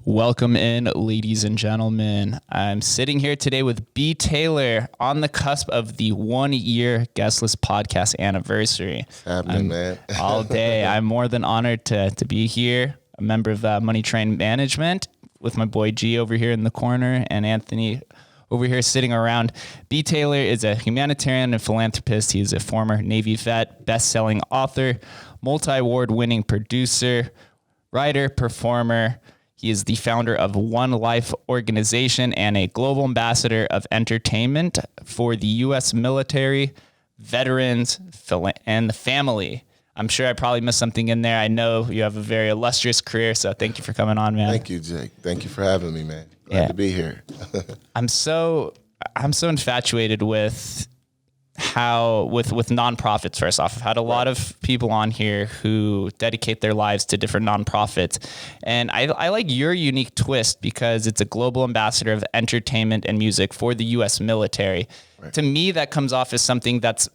Welcome in, ladies and gentlemen. I'm sitting here today with B. Taylor on the cusp of the 1-year Guestless podcast anniversary. Happening, man. All day. I'm more than honored to be here, a member of Money Train Management with my boy G over here in the corner and Anthony over here sitting around. B. Taylor is a humanitarian and philanthropist. He's a former Navy vet, best-selling author, multi-award winning producer, writer, performer. He is the founder of One Life organization and a global ambassador of entertainment for the U.S. military, veterans, and the family. I'm sure I probably missed something in there. I know you have a very illustrious career, so thank you for coming on, man. Thank you, Jake. Thank you for having me, man. Glad to be here. I'm so infatuated with how with nonprofits. First off, I've had a lot of people on here who dedicate their lives to different nonprofits, and I like your unique twist because it's a global ambassador of entertainment and music for the U.S. military. Right. To me, that comes off as something that's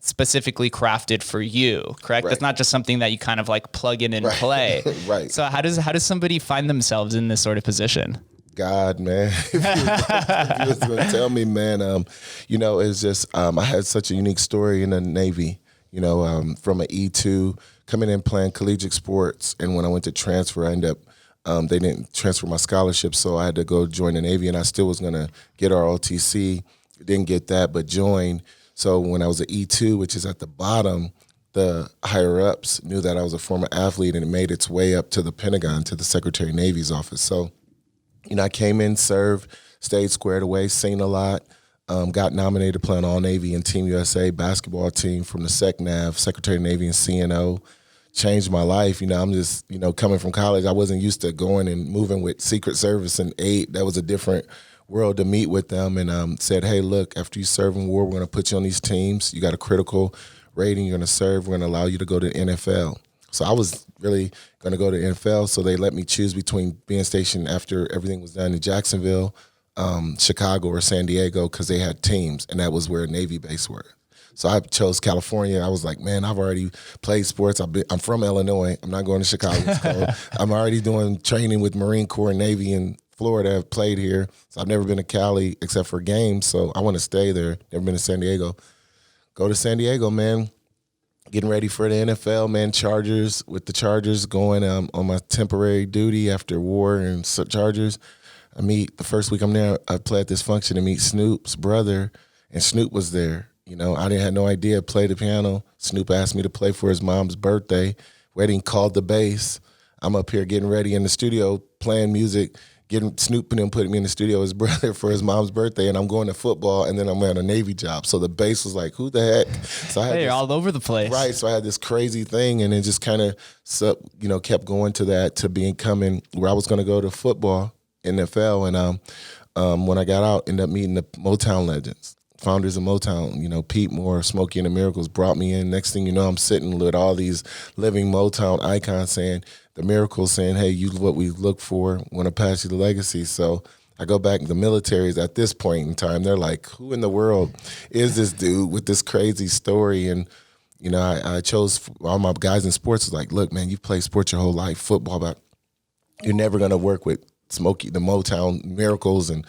specifically crafted for you, correct? Right. That's not just something that you kind of like plug in and play. Right. So how does somebody find themselves in this sort of position? God, man. If you was going to tell me, man, it's just, I had such a unique story in the Navy, from an E2 coming in playing collegiate sports. And when I went to transfer, I ended up, they didn't transfer my scholarship. So I had to go join the Navy and I still was going to get ROTC. Didn't get that, but joined. So when I was at E2, which is at the bottom, the higher ups knew that I was a former athlete and it made its way up to the Pentagon, to the Secretary of Navy's office. So, I came in, served, stayed squared away, seen a lot, got nominated to play on All-Navy and Team USA basketball team from the SecNav, Secretary of Navy and CNO. Changed my life. I'm just, coming from college, I wasn't used to going and moving with Secret Service and 8. That was a different world to meet with them and said, hey, look, after you serve in war, we're going to put you on these teams. You got a critical rating. You're going to serve. We're going to allow you to go to the NFL. So I was really going to go to the NFL, so they let me choose between being stationed after everything was done in Jacksonville, Chicago, or San Diego because they had teams, and that was where Navy base were. So I chose California. I was like, man, I've already played sports. I'm from Illinois. I'm not going to Chicago. I'm already doing training with Marine Corps and Navy in Florida. I've played here. So I've never been to Cali except for games, so I want to stay there. Never been to San Diego. Go to San Diego, man. Getting ready for the NFL, man. Chargers, with the Chargers going on my temporary duty after war and Chargers. I meet, the first week I'm there, I play at this function to meet Snoop's brother, and Snoop was there. I didn't have no idea, play the piano. Snoop asked me to play for his mom's birthday. Wedding called the bass. I'm up here getting ready in the studio, playing music, getting Snoop and him putting me in the studio, his brother, for his mom's birthday, and I'm going to football, and then I'm at a Navy job. So the bass was like, who the heck? So I had you're all over the place. Right, so I had this crazy thing, and it just kind of, kept going to that, to becoming where I was going to go to football, NFL, and when I got out, ended up meeting the Motown legends, founders of Motown, Pete Moore, Smokey and the Miracles brought me in. Next thing you know, I'm sitting with all these living Motown icons saying, the Miracles saying, hey, you what we look for, want to pass you the legacy. So I go back, the military is at this point in time, they're like, who in the world is this dude with this crazy story? And, I chose, all my guys in sports was like, look, man, you've played sports your whole life, football, but you're never going to work with Smokey, the Motown Miracles, and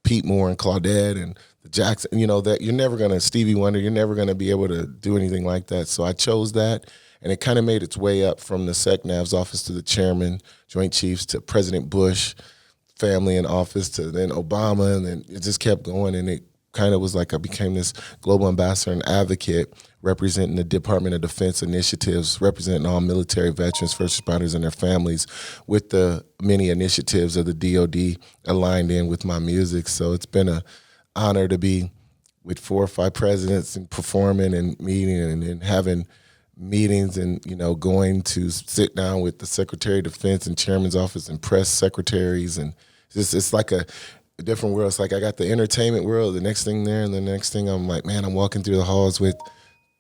Pete Moore and Claudette and the Jackson, that you're never going to, Stevie Wonder, you're never going to be able to do anything like that. So I chose that. And it kind of made its way up from the SecNav's office to the chairman, Joint Chiefs, to President Bush, family in office, to then Obama, and then it just kept going. And it kind of was like I became this global ambassador and advocate representing the Department of Defense initiatives, representing all military veterans, first responders, and their families with the many initiatives of the DOD aligned in with my music. So it's been an honor to be with 4 or 5 presidents and performing and meeting and having meetings and, going to sit down with the Secretary of Defense and Chairman's office and press secretaries. And it's like a different world. It's like I got the entertainment world, the next thing there, and the next thing I'm like, man, I'm walking through the halls with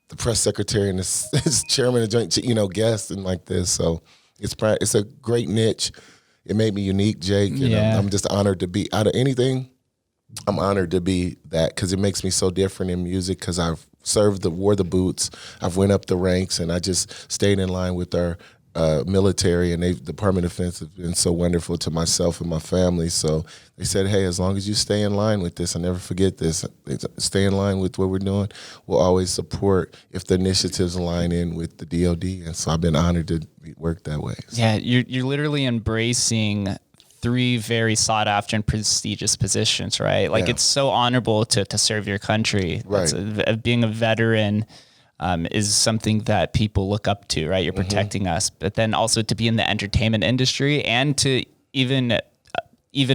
the press secretary and this chairman of joint, guests and like this. So it's a great niche. It made me unique, Jake. And I'm just honored to be, out of anything, I'm honored to be that because it makes me so different in music because I've wore the boots, I've went up the ranks, and I just stayed in line with our military, and Department of Defense have been so wonderful to myself and my family. So they said, hey, as long as you stay in line with this, I never forget this, stay in line with what we're doing, we'll always support if the initiatives align in with the DOD. And so I've been honored to work that way. So. Yeah, you're literally embracing 3 very sought after and prestigious positions, right? Like it's so honorable to serve your country. Right. Being a veteran is something that people look up to, right? You're protecting us, but then also to be in the entertainment industry and to even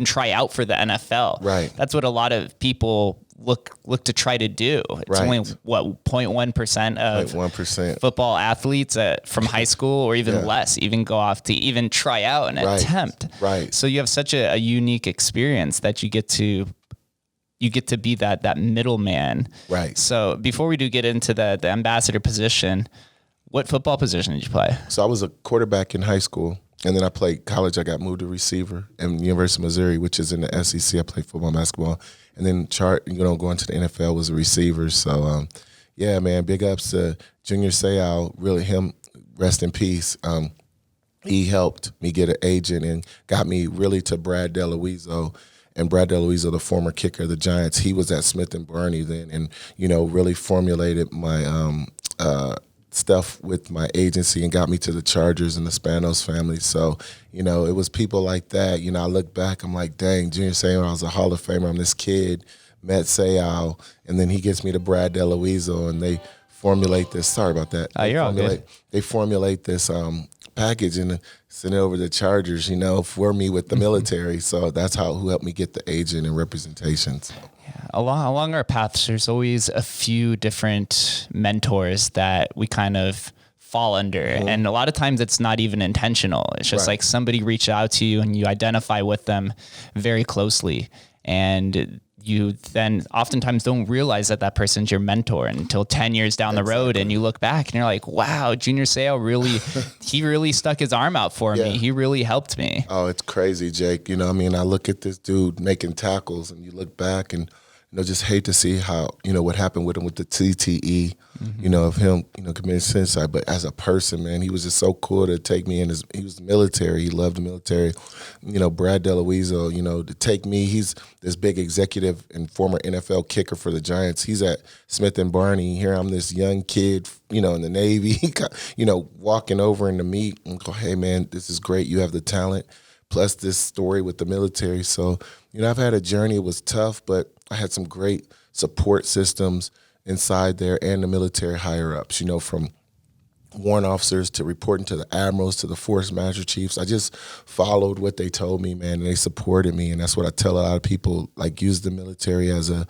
try out for the NFL. Right. That's what a lot of people look to try to do. It's only what 0.1% of 0.1% football athletes from high school or even less even go off to even try out and attempt. Right. So you have such a unique experience that you get to be that middleman. Right. So before we do get into the ambassador position, what football position did you play? So I was a quarterback in high school, and then I played college. I got moved to receiver in the University of Missouri, which is in the SEC. I played football and basketball. And then going to the NFL was a receiver. So, yeah, man, big ups to Junior Seau, really him, rest in peace. He helped me get an agent and got me really to Brad DeLuiso. And Brad DeLuiso, the former kicker of the Giants, he was at Smith and Barney then, and really formulated my stuff with my agency and got me to the Chargers and the Spanos family. So, it was people like that. I look back, I'm like, dang, Junior Seau, I was a Hall of Famer. I'm this kid, met Seau, and then he gets me to Brad DeLuiso, and they formulate this. Sorry about that. You're all good. They formulate this package and send it over to the Chargers, for me with the military. So that's who helped me get the agent and representation. So. Yeah. Along our paths, there's always a few different mentors that we kind of fall under. And a lot of times it's not even intentional. It's just like somebody reached out to you and you identify with them very closely. And you then oftentimes don't realize that person's your mentor until 10 years down the road, and you look back and you're like, wow, Junior Seau he really stuck his arm out for me. He really helped me. Oh, it's crazy, Jake. I look at this dude making tackles, and you look back and, just hate to see how, what happened with him with the TTE, of him, committing suicide. But as a person, man, he was just so cool to take me in. He was military. He loved the military. Brad DeLuiso, to take me. He's this big executive and former NFL kicker for the Giants. He's at Smith and Barney. Here I'm this young kid, in the Navy, walking over in the meet and go, hey, man, this is great. You have the talent. Plus this story with the military. So, I've had a journey. It was tough, but I had some great support systems inside there and the military higher-ups, from warrant officers to reporting to the admirals to the force master chiefs. I just followed what they told me, man, and they supported me. And that's what I tell a lot of people, like, use the military as a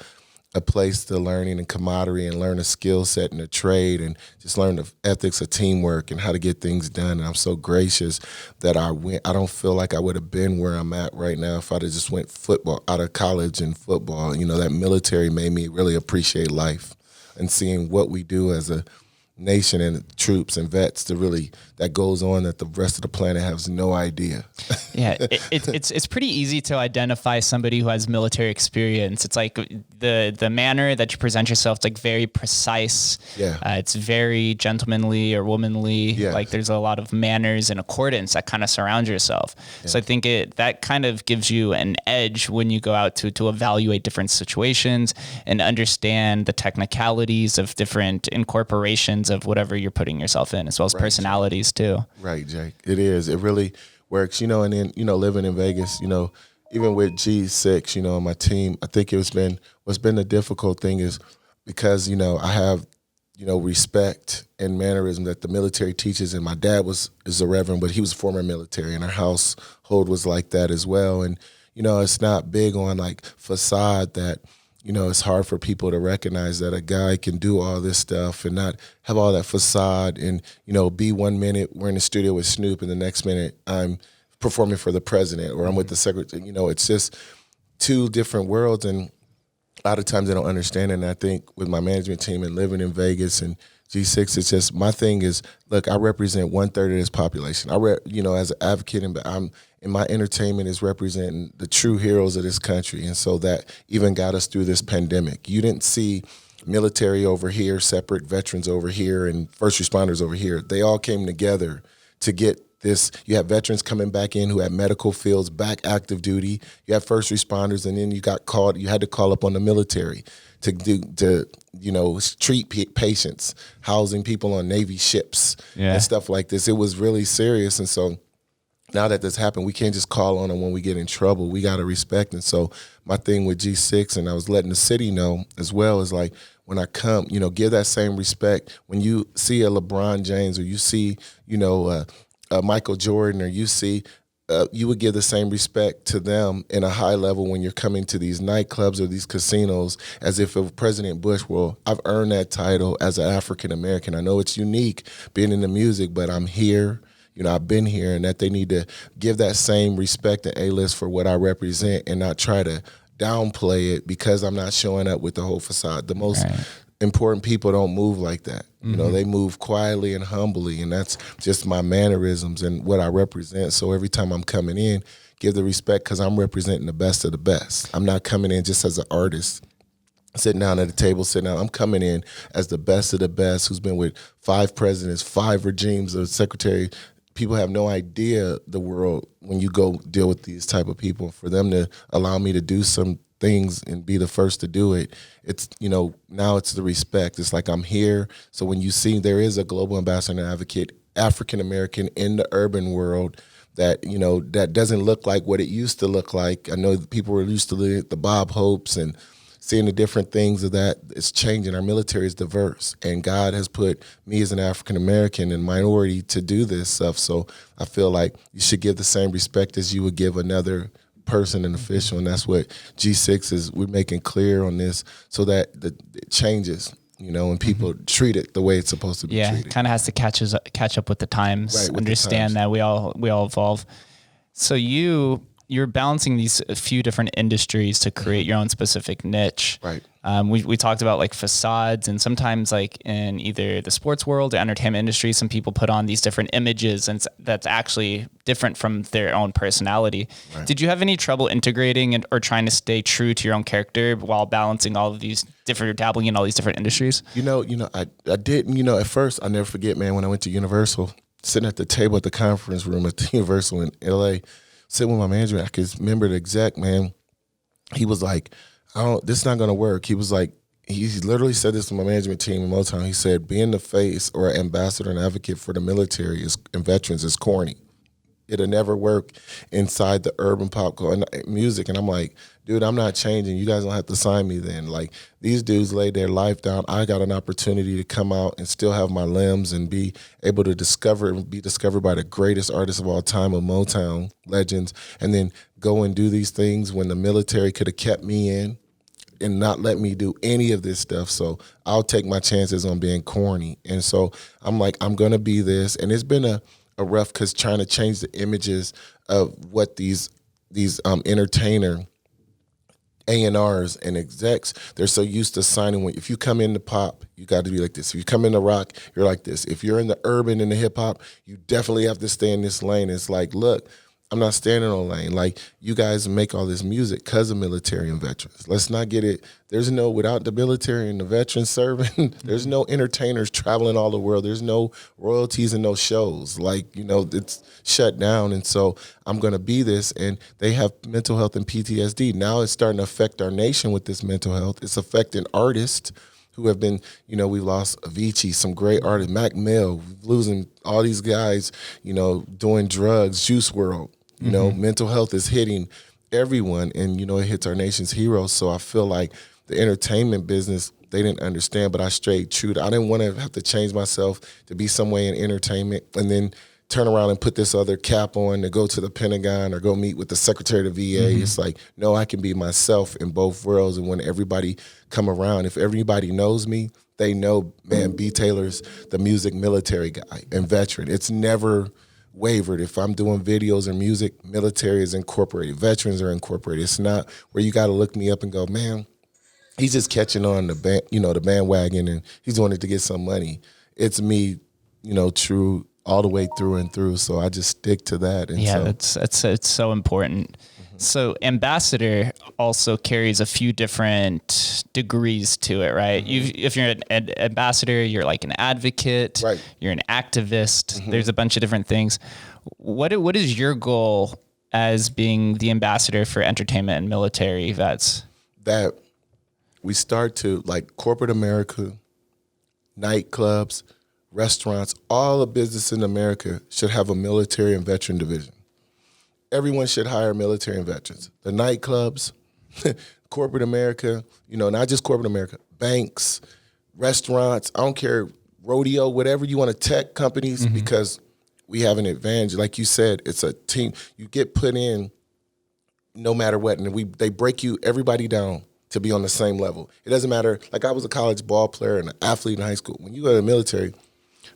place to learning and camaraderie and learn a skill set and a trade and just learn the ethics of teamwork and how to get things done. And I'm so gracious that I went. I don't feel like I would have been where I'm at right now if I'd have just went football out of college and football. That military made me really appreciate life and seeing what we do as a nation and troops and vets that goes on that the rest of the planet has no idea. Yeah, it's pretty easy to identify somebody who has military experience. It's like the manner that you present yourself. It's like very precise. Yeah, it's very gentlemanly or womanly. Yeah. Like there's a lot of manners and accordance that kind of surround yourself. Yeah. So I think that kind of gives you an edge when you go out to evaluate different situations and understand the technicalities of different incorporations of whatever you're putting yourself in, as well as personalities too. Right, Jake. It is. It really works, and then, living in Vegas, even with G6, on my team, I think what's been the difficult thing is because, I have, respect and mannerism that the military teaches. And my dad is a reverend, but he was former military, and our household was like that as well. And, it's not big on like facade that, it's hard for people to recognize that a guy can do all this stuff and not have all that facade and, be 1 minute we're in the studio with Snoop and the next minute I'm performing for the president or I'm with the secretary. It's just two different worlds, and a lot of times they don't understand it. And I think with my management team and living in Vegas and G6, it's just my thing is, look, I represent 1/3 of this population. As an advocate, but I'm in my entertainment is representing the true heroes of this country. And so that even got us through this pandemic. You didn't see military over here, separate veterans over here, and first responders over here. They all came together to get this. You have veterans coming back in who had medical fields, back active duty. You have first responders, and then you had to call up on the military to treat patients, housing people on Navy ships and stuff like this. It was really serious. And so now that this happened, we can't just call on them when we get in trouble. We got to respect. And so my thing with G6, and I was letting the city know as well, is like, when I come, give that same respect. When you see a LeBron James, or you see, Michael Jordan, or you see, you would give the same respect to them in a high level when you're coming to these nightclubs or these casinos, as if it was President Bush. Well, I've earned that title as an African American. I know it's unique being in the music, but I'm here. I've been here, and that they need to give that same respect to A-list for what I represent, and not try to downplay it because I'm not showing up with the whole facade. The most important people don't move like that. They move quietly and humbly, and that's just my mannerisms and what I represent. So every time I'm coming in, give the respect, because I'm representing the best of the best. I'm not coming in just as an artist, sitting down at a table, I'm coming in as the best of the best, who's been with 5 presidents, 5 regimes, a secretary. People have no idea the world when you go deal with these type of people. For them to allow me to do some things and be the first to do it, it's, now it's the respect. It's like, I'm here. So when you see there is a global ambassador and advocate, African American in the urban world, that, that doesn't look like what it used to look like. I know people were used to the Bob Hopes and seeing the different things of that. It's changing. Our military is diverse, and God has put me as an African American and minority to do this stuff. So I feel like you should give the same respect as you would give another person, an official, and that's what G6 is. We're making clear on this so that it changes, and people treat it the way it's supposed to be treated. Yeah, kind of has to catch up with the times. Right, understand that we all evolve. So you're balancing these few different industries to create your own specific niche. Right. We talked about like facades, and sometimes like in either the sports world or entertainment industry, some people put on these different images, and that's actually different from their own personality. Right. Did you have any trouble integrating or trying to stay true to your own character while balancing all of these dabbling in all these different industries? I didn't, at first, I'll never forget, man, when I went to Universal, sitting at the table at the conference room at the Universal in LA, sitting with my manager, I could remember the exec, man. He was like, this is not going to work. He was like, he literally said this to my management team in Motown. He said, being the face or ambassador and advocate for the military and veterans is corny. It'll never work inside the urban pop music. And I'm like, dude, I'm not changing. You guys don't have to sign me then. Like, these dudes laid their life down. I got an opportunity to come out and still have my limbs and be able to be discovered by the greatest artists of all time, of Motown legends, and then go and do these things when the military could have kept me in and not let me do any of this stuff. So I'll take my chances on being corny. And so I'm like, I'm going to be this. And it's been a rough, because trying to change the images of what these entertainer A&Rs and execs, they're so used to signing. If you come into pop, you got to be like this. If you come into rock, you're like this. If you're in the urban and the hip hop, you definitely have to stay in this lane. It's like, look, I'm not staying in a lane. Like, you guys make all this music because of military and veterans. Let's not get it. Without the military and the veterans serving, there's no entertainers traveling all the world. There's no royalties and no shows. Like, it's shut down. And so I'm going to be this. And they have mental health and PTSD. Now it's starting to affect our nation with this mental health. It's affecting artists who have been, we've lost Avicii, some great artists, Mac Mill, losing all these guys, doing drugs, Juice WRLD. Mental health is hitting everyone, and, it hits our nation's heroes. So I feel like the entertainment business, they didn't understand, but I stayed true. I didn't want to have to change myself to be some way in entertainment and then turn around and put this other cap on to go to the Pentagon or go meet with the Secretary of the VA. It's like, no, I can be myself in both worlds. And when everybody come around, if everybody knows me, they know, man, B. Taylor's the music military guy and veteran. It's never wavered. If I'm doing videos or music, military is incorporated. Veterans are incorporated. It's not where you got to look me up and go, man, he's just catching on the bandwagon and he's doing it to get some money. It's me, true all the way through and through. So I just stick to that. And it's so important. So ambassador also carries a few different degrees to it, right? If you're an ambassador, you're like an advocate, Right. You're an activist. There's a bunch of different things. What is your goal as being the ambassador for entertainment and military vets? That we start to, like, corporate America, nightclubs, restaurants, all the business in America should have a military and veteran division. Everyone should hire military and veterans. The nightclubs, corporate America, not just corporate America, banks, restaurants, I don't care, rodeo, whatever you want to, tech companies, because we have an advantage. Like you said, it's a team. You get put in no matter what, and they break everybody down to be on the same level. It doesn't matter. Like, I was a college ball player and an athlete in high school. When you go to the military,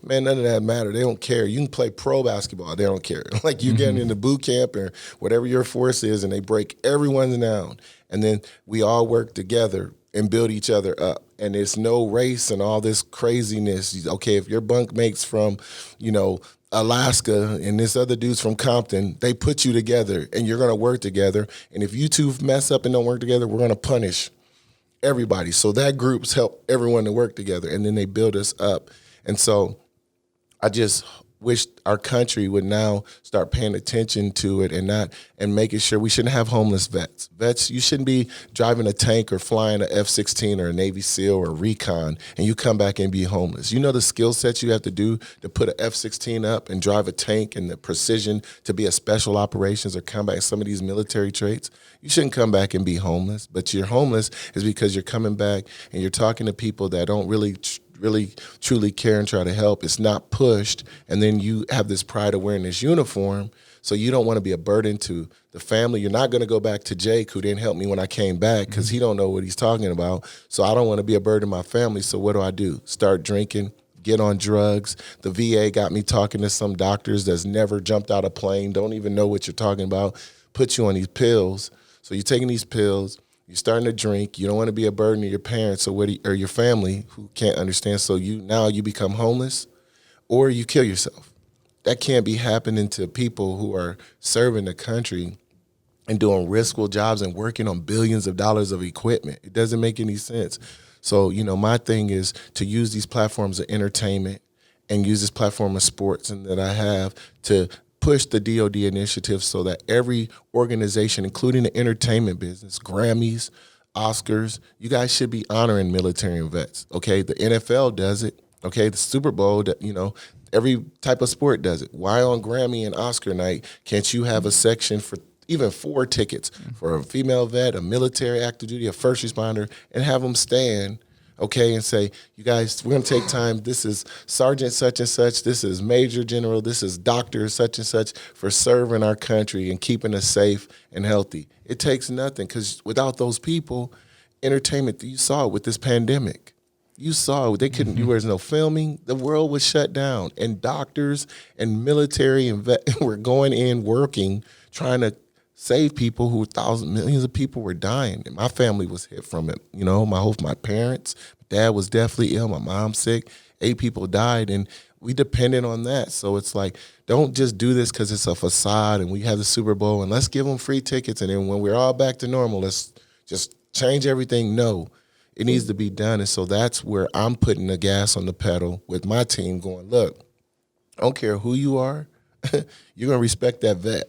man, none of that matter. They don't care. You can play pro basketball. They don't care. Like, you getting into boot camp or whatever your force is, and they break everyone down. And then we all work together and build each other up. And it's no race and all this craziness. Okay, if your bunkmate's from, Alaska and this other dude's from Compton, they put you together and you're going to work together. And if you two mess up and don't work together, we're going to punish everybody. So that groups help everyone to work together, and then they build us up. And so I just wish our country would now start paying attention to it and making sure we shouldn't have homeless vets. Vets, you shouldn't be driving a tank or flying an F-16 or a Navy SEAL or a recon and you come back and be homeless. You know the skill sets you have to do to put an F-16 up and drive a tank, and the precision to be a special operations or combat, some of these military traits. You shouldn't come back and be homeless, but you're homeless is because you're coming back and you're talking to people that don't really truly care and try to help. It's not pushed, and then you have this pride of wearing this uniform, so you don't want to be a burden to the family. You're not going to go back to Jake, who didn't help me when I came back, because he don't know what he's talking about. So I don't want to be a burden to my family. So what do? Start drinking, get on drugs. The VA got me talking to some doctors that's never jumped out a plane, don't even know what you're talking about, put you on these pills. So you're taking these pills, you're starting to drink, you don't want to be a burden to your parents or your family who can't understand. So you become homeless or you kill yourself. That can't be happening to people who are serving the country and doing riskful jobs and working on billions of dollars of equipment. It doesn't make any sense. So, my thing is to use these platforms of entertainment and use this platform of sports and that I have to push the DoD initiative so that every organization, including the entertainment business, Grammys, Oscars, you guys should be honoring military and vets. Okay, the NFL does it. Okay, the Super Bowl, every type of sport does it. Why on Grammy and Oscar night can't you have a section for even 4 tickets for a female vet, a military active duty, a first responder, and have them stand? Okay, and say, you guys, we're going to take time. This is Sergeant such and such. This is Major General. This is Doctor such and such for serving our country and keeping us safe and healthy. It takes nothing, because without those people, entertainment, you saw it with this pandemic. You saw it. They couldn't. There was no filming. The world was shut down, and doctors and military and vet were going in, working, trying to save people millions of people were dying. And my family was hit from it. My parents, my dad was deathly ill, my mom sick, 8 people died, and we depended on that. So it's like, don't just do this because it's a facade and we have the Super Bowl and let's give them free tickets, and then when we're all back to normal, let's just change everything. No, it needs to be done. And so that's where I'm putting the gas on the pedal with my team, going, look, I don't care who you are, you're going to respect that vet.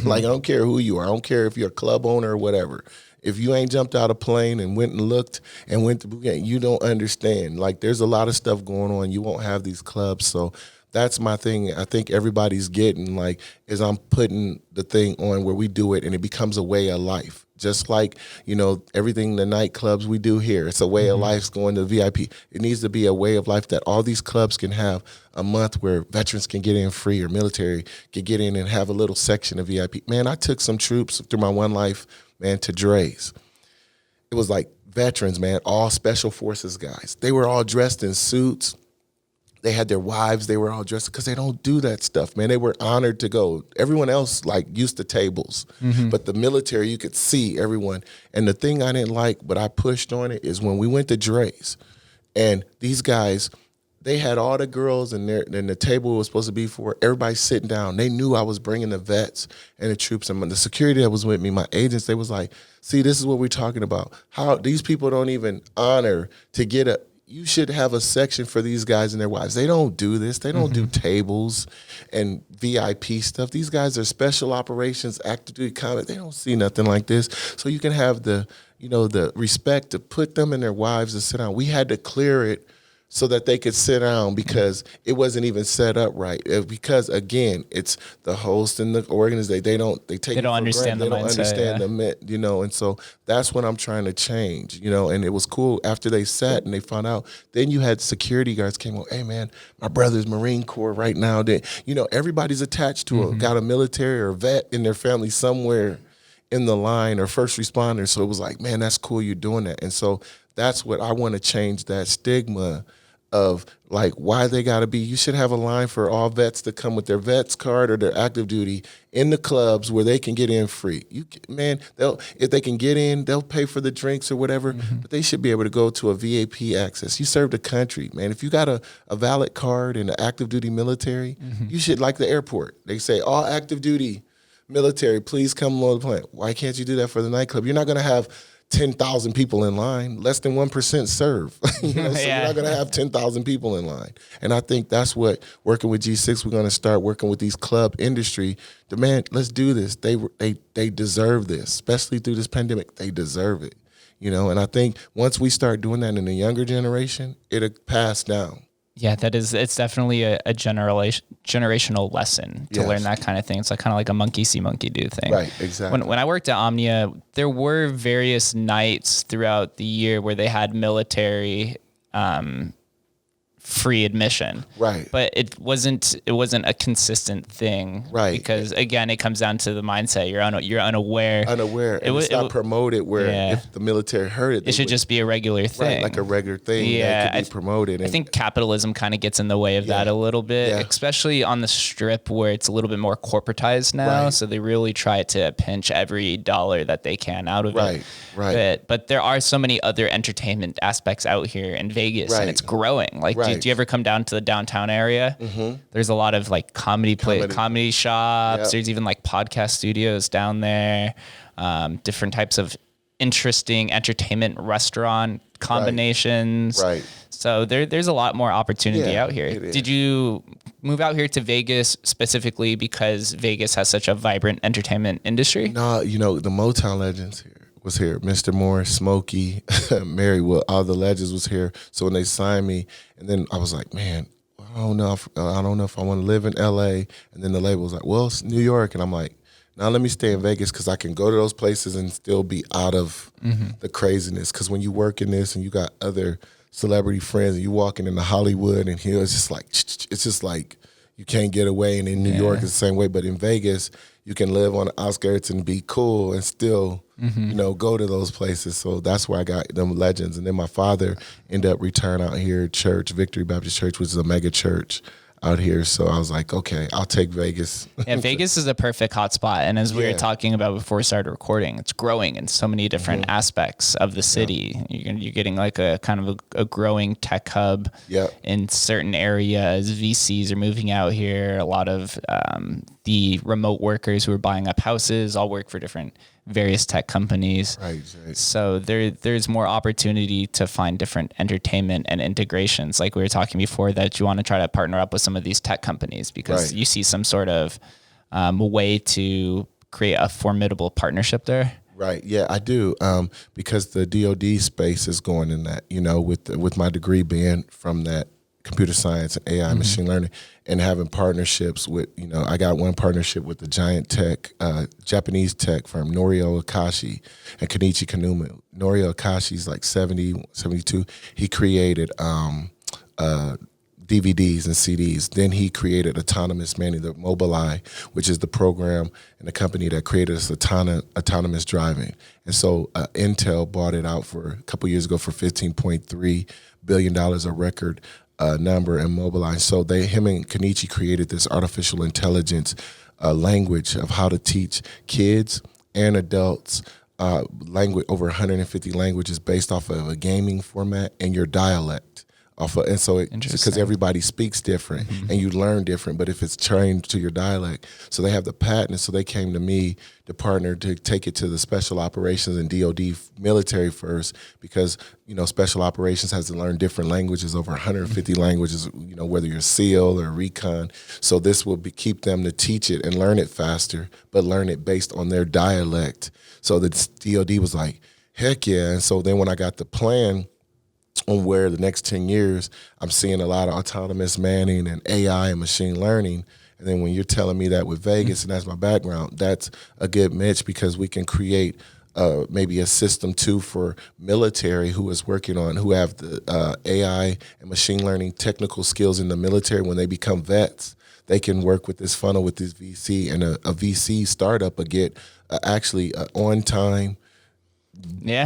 Like, I don't care who you are. I don't care if you're a club owner or whatever. If you ain't jumped out a plane and went and looked and went to boot camp, you don't understand. Like, there's a lot of stuff going on. You won't have these clubs. So that's my thing. I think everybody's getting, is I'm putting the thing on where we do it and it becomes a way of life. Just like, everything the nightclubs we do here, it's a way of life going to VIP. It needs to be a way of life that all these clubs can have a month where veterans can get in free or military can get in and have a little section of VIP. Man, I took some troops through my one life, man, to Dre's. It was like veterans, man, all special forces guys. They were all dressed in suits. They had their wives. They were all dressed, because they don't do that stuff, man. They were honored to go. Everyone else, used to tables. But the military, you could see everyone. And the thing I didn't like, but I pushed on it, is when we went to Dre's, and these guys, they had all the girls and the table was supposed to be for everybody sitting down. They knew I was bringing the vets and the troops and the security that was with me, my agents. They was like, see, this is what we're talking about. How these people don't even honor to get a. You should have a section for these guys and their wives. They don't do this. They don't do tables and VIP stuff. These guys are special operations, active duty combat. They don't see nothing like this. So you can have the respect to put them and their wives to sit down. We had to clear it so that they could sit down because it wasn't even set up right. Because again, it's the host and the organization. They don't understand the mindset. They don't understand the and so that's what I'm trying to change, and it was cool after they sat and they found out. Then you had security guards came on, hey man, my brother's Marine Corps right now. Everybody's attached to got a military or a vet in their family somewhere in the line or first responders. So it was like, man, that's cool you're doing that. And so that's what I want to change, that stigma of like why they got to be. You should have a line for all vets to come with their vets card or their active duty in the clubs where they can get in free. If they can get in, they'll pay for the drinks or whatever, but they should be able to go to a VIP access. You serve the country, man. If you got a valid card in the active duty military, you should, like the airport. They say all active duty military, please come on the plane. Why can't you do that for the nightclub? You're not going to have 10,000 people in line. Less than 1% serve. So you're not going to have 10,000 people in line. And I think that's what, working with G6, we're going to start working with these club industry. Demand, let's do this. They deserve this, especially through this pandemic. They deserve it. And I think once we start doing that in the younger generation, it'll pass down. Yeah, it's definitely a generational lesson to learn that kind of thing. It's kind of like a monkey see, monkey do thing. Right, exactly. When I worked at Omnia, there were various nights throughout the year where they had military free admission. Right. But it wasn't a consistent thing. Right. Because again, it comes down to the mindset. You're unaware. It's not promoted where if the military heard it should just be a regular thing. Right, like a regular thing that could be promoted. I think capitalism kind of gets in the way of that a little bit, especially on the Strip where it's a little bit more corporatized now. Right. So they really try to pinch every dollar that they can out of it. Right. But there are so many other entertainment aspects out here in Vegas, and it's growing. Do you ever come down to the downtown area? There's a lot of comedy shops. Yep. There's even podcast studios down there. Different types of interesting entertainment restaurant combinations. Right. So there's a lot more opportunity out here. Did you move out here to Vegas specifically because Vegas has such a vibrant entertainment industry? No, the Motown legends was here. Mr. Morris, Smokey, Mary Will, all the legends was here. So when they signed me, and then I was like, man, I don't know if I want to live in LA. And then the label was like, well, it's New York. And I'm like, now let me stay in Vegas because I can go to those places and still be out of the craziness. Because when you work in this and you got other celebrity friends and you walking into Hollywood and here, it's just like you can't get away. And in New York, it's the same way. But in Vegas, you can live on the outskirts and be cool and still, go to those places. So that's where I got them legends. And then my father ended up retiring out here at church, Victory Baptist Church, which is a mega church out here. So I was like, okay, I'll take Vegas. Yeah, Vegas is a perfect hotspot. And as we were talking about before we started recording, it's growing in so many different aspects of the city. Yeah. You're getting like a kind of a growing tech hub in certain areas. VCs are moving out here. A lot of the remote workers who are buying up houses all work for different various tech companies. Right. So there's more opportunity to find different entertainment and integrations. Like we were talking before, that you want to try to partner up with some of these tech companies because you see some sort of way to create a formidable partnership there. Right. Yeah, I do. Because the DoD space is going in that, with my degree being from that computer science and AI machine learning, and having partnerships with, I got one partnership with the giant tech, Japanese tech firm, Norio Akashi and Kenichi Kanuma. Norio Akashi's like 70, 72. He created DVDs and CDs. Then he created Autonomous Manning, the Mobileye, which is the program and the company that created this autonomous driving. And so Intel bought it out for a couple years ago for $15.3 billion, a record number in Mobileye. So him and Kenichi created this artificial intelligence language of how to teach kids and adults language, over 150 languages based off of a gaming format and your dialect. and so because everybody speaks different and you learn different, but if it's trained to your dialect, so they have the patent, so they came to me to partner to take it to the special operations and DoD military first, because special operations has to learn different languages, over 150 languages, whether you're SEAL or recon. So this will keep them to teach it and learn it faster, but learn it based on their dialect. So the DoD was like, heck yeah. And so then when I got the plan on where the next 10 years, I'm seeing a lot of autonomous manning and AI and machine learning. And then when you're telling me that with Vegas, and that's my background, that's a good match, because we can create maybe a system too for military who have the AI and machine learning technical skills in the military. When they become vets, they can work with this funnel with this VC, and a VC startup will get actually on time,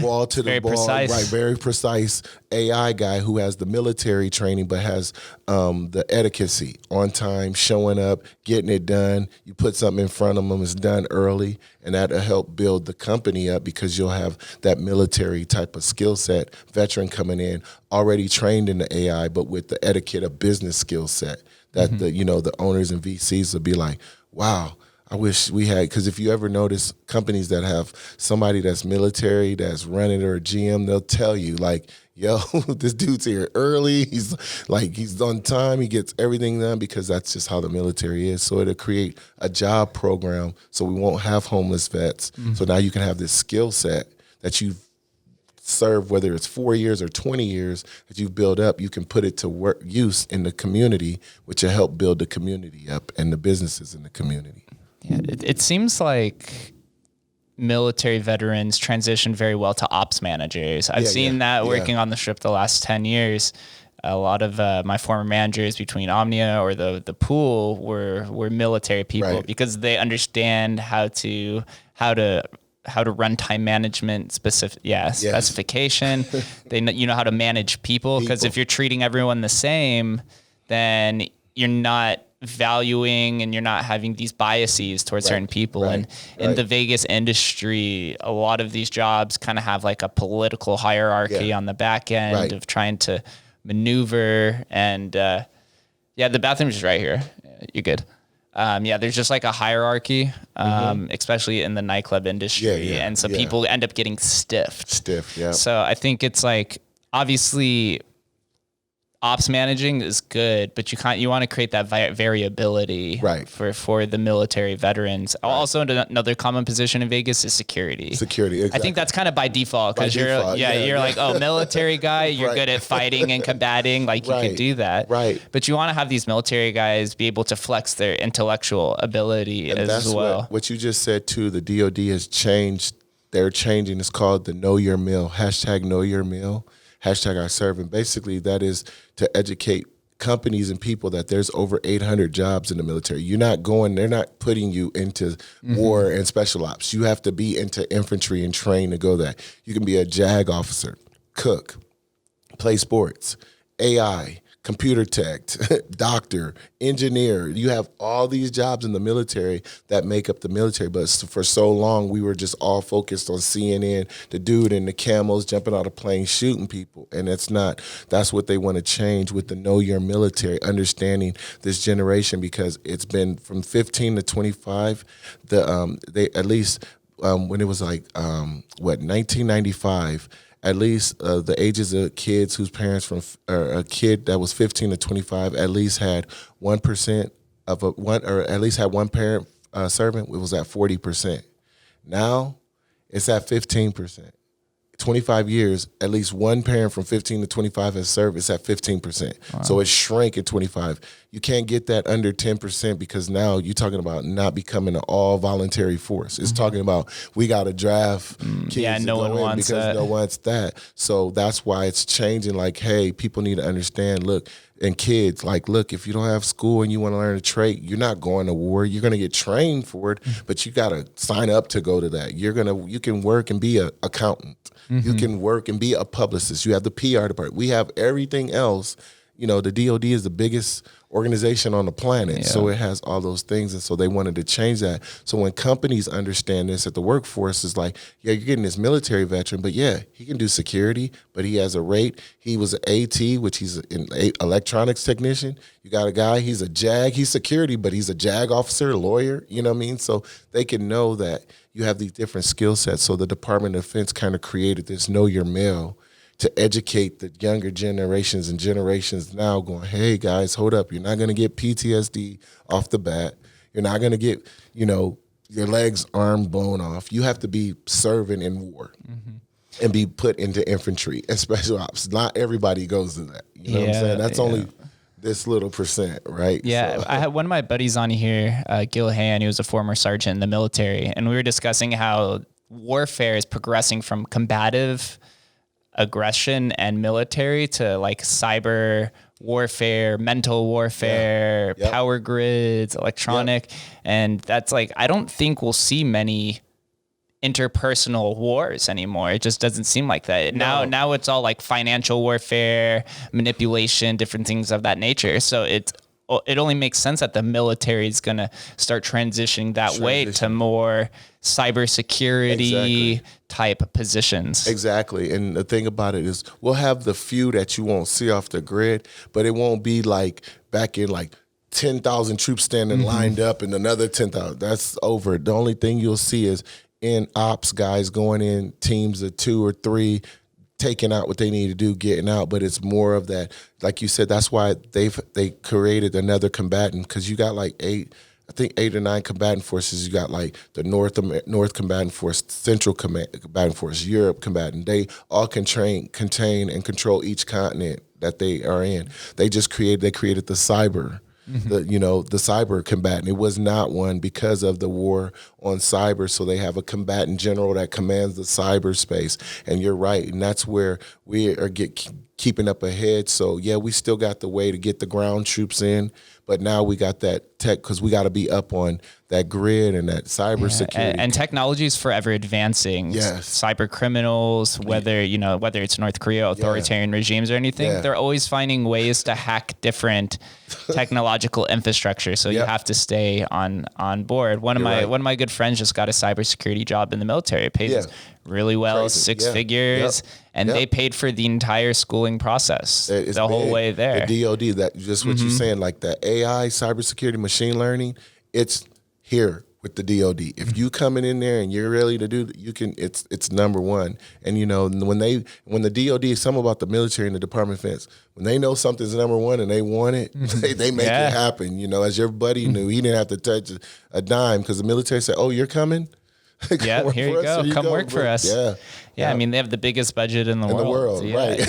ball to the ball, precise. Right? Very precise AI guy who has the military training but has the etiquette, on time, showing up, getting it done. You put something in front of them, it's done early, and that'll help build the company up, because you'll have that military type of skill set veteran coming in already trained in the AI, but with the etiquette of business skill set that the owners and VCs will be like, wow. I wish we had, because if you ever notice companies that have somebody that's military that's running, or a GM, they'll tell you like, yo, this dude's here early. He's on time. He gets everything done, because that's just how the military is. So it'll create a job program, so we won't have homeless vets. So now you can have this skill set that you've served, whether it's 4 years or 20 years, that you've built up. You can put it to use in the community, which will help build the community up and the businesses in the community. Yeah, it seems like military veterans transition very well to ops managers. I've seen that working on the strip the last 10 years. A lot of my former managers between Omnia or the pool were military people, because they understand how to run time management specification. They know how to manage people, because if you're treating everyone the same, then you're not valuing and you're not having these biases towards certain people. And in the Vegas industry, a lot of these jobs kind of have like a political hierarchy on the back end of trying to maneuver. And the bathroom's just right here. You're good. There's just like a hierarchy, especially in the nightclub industry. And so people end up getting stiffed. So I think it's like, obviously ops managing is good, but you want to create that variability for the military veterans. Also, another common position in Vegas is security. Exactly. I think that's kind of by default, because you're like, oh, military guy, you're good at fighting and combating, like you could do that. But you want to have these military guys be able to flex their intellectual ability as well. What you just said too, the DoD has changed. They're changing. It's called the Know Your Mill, #KnowYourMill. #IServe. And basically that is to educate companies and people that there's over 800 jobs in the military. They're not putting you into war and special ops. You have to be into infantry and train to go that. You can be a JAG officer, cook, play sports, AI, computer tech, doctor, engineer. You have all these jobs in the military that make up the military. But for so long, we were just all focused on CNN, the dude in the camels jumping out of planes shooting people. And that's what they want to change with the Know Your Military, understanding this generation, because it's been from 15 to 25. They at least when it was like 1995. At least the ages of kids whose parents a kid that was 15 to 25 at least had 1% or at least had one parent servant. It was at 40%. Now it's at 15%. 25 years, at least one parent from 15 to 25 has served. It's at 15%. Wow. So it shrank at 25. You can't get that under 10%, because now you're talking about not becoming an all voluntary force. It's talking about we got to draft kids no one wants because that. No one wants that. So that's why it's changing. Like, hey, people need to understand, look, and kids, like, look, if you don't have school and you want to learn a trade, you're not going to war. You're going to get trained for it, but you got to sign up to go to that. You can work and be an accountant. You can work and be a publicist. You have the PR department. We have everything else the DOD is the biggest organization on the planet. So it has all those things. And so they wanted to change that. So when companies understand this at the workforce, is like, yeah, you're getting this military veteran, but yeah, he can do security, but he has a rate. He was an AT, which he's an electronics technician. You got a guy, he's a JAG, he's security, but he's a JAG officer, lawyer, you know what I mean? So they can know that you have these different skill sets. So the Department of Defense kind of created this Know Your Mil to educate the younger generations and generations now going, hey, guys, hold up. You're not going to get PTSD off the bat. You're not going to get, your legs, arm blown off. You have to be serving in war and be put into infantry and special ops. Not everybody goes to that. You know what I'm saying? That's only this little percent, right? Yeah, so. I had one of my buddies on here, Gil Hayan. He was a former sergeant in the military, and we were discussing how warfare is progressing from combative aggression and military to like cyber warfare, mental warfare, power grids, electronic. And that's like, I don't think we'll see many interpersonal wars anymore. It just doesn't seem like that. No. Now it's all like financial warfare, manipulation, different things of that nature. So it only makes sense that the military is going to start transitioning that way to more cybersecurity type positions. Exactly. And the thing about it is we'll have the few that you won't see off the grid, but it won't be like back in like 10,000 troops standing lined up and another 10,000. That's over. The only thing you'll see is in ops guys going in teams of 2 or 3, taking out what they need to do, getting out. But it's more of that, like you said, that's why they created another combatant, because you got like 8 or 9 combatant forces. You got like the North Combatant Force, Central Combatant Force, Europe Combatant. They all contain and control each continent that they are in. They created the cyber. The cyber combatant. It was not one because of the war on cyber. So they have a combatant general that commands the cyberspace. And you're right, and that's where we are keeping up ahead. So yeah, we still got the way to get the ground troops in, but now we got that tech because we got to be up on that grid and that cybersecurity. And technology is forever advancing. Yes. Cyber criminals, whether it's North Korea, authoritarian regimes or anything, they're always finding ways to hack different technological infrastructure. So you have to stay on board. One of my good friends just got a cybersecurity job in the military. It pays really well, crazy. 6 figures. And they paid for the entire schooling process the whole way there. The DOD, that just what you're saying, like the AI, cybersecurity, machine learning, it's here with the DOD. If you coming in there and you're ready to do, you can. It's number one. And when the DOD is something about the military and the Department of Defense, when they know something's number one and they want it, they make it happen. As your buddy knew, he didn't have to touch a dime because the military said, "Oh, you're coming." Yeah, here you go. Come work for us. Yeah. I mean, they have the biggest budget in the world. Right.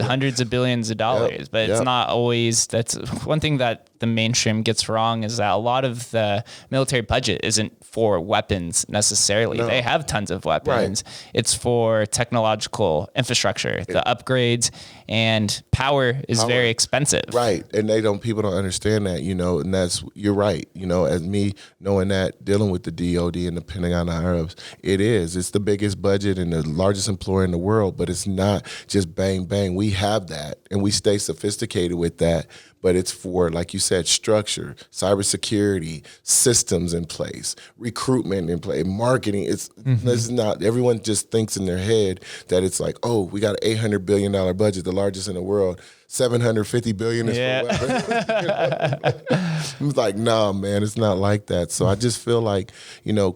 Hundreds of billions of dollars. But it's not always. That's one thing that the mainstream gets wrong, is that a lot of the military budget isn't for weapons necessarily. No. They have tons of weapons. Right. It's for technological infrastructure, the upgrades, and power is very expensive. Right. And people don't understand that, and you're right. As me knowing that, dealing with the DOD and the Pentagon Arabs, it's the biggest budget and the largest employer in the world, but it's not just bang, bang. We have that and we stay sophisticated with that, but it's for, like you said, structure, cybersecurity, systems in place, recruitment in place, marketing. It's not, everyone just thinks in their head that it's like, oh, we got an $800 billion budget, the largest in the world. $750 billion is for weapons. It's like, nah, man, it's not like that. So I just feel like,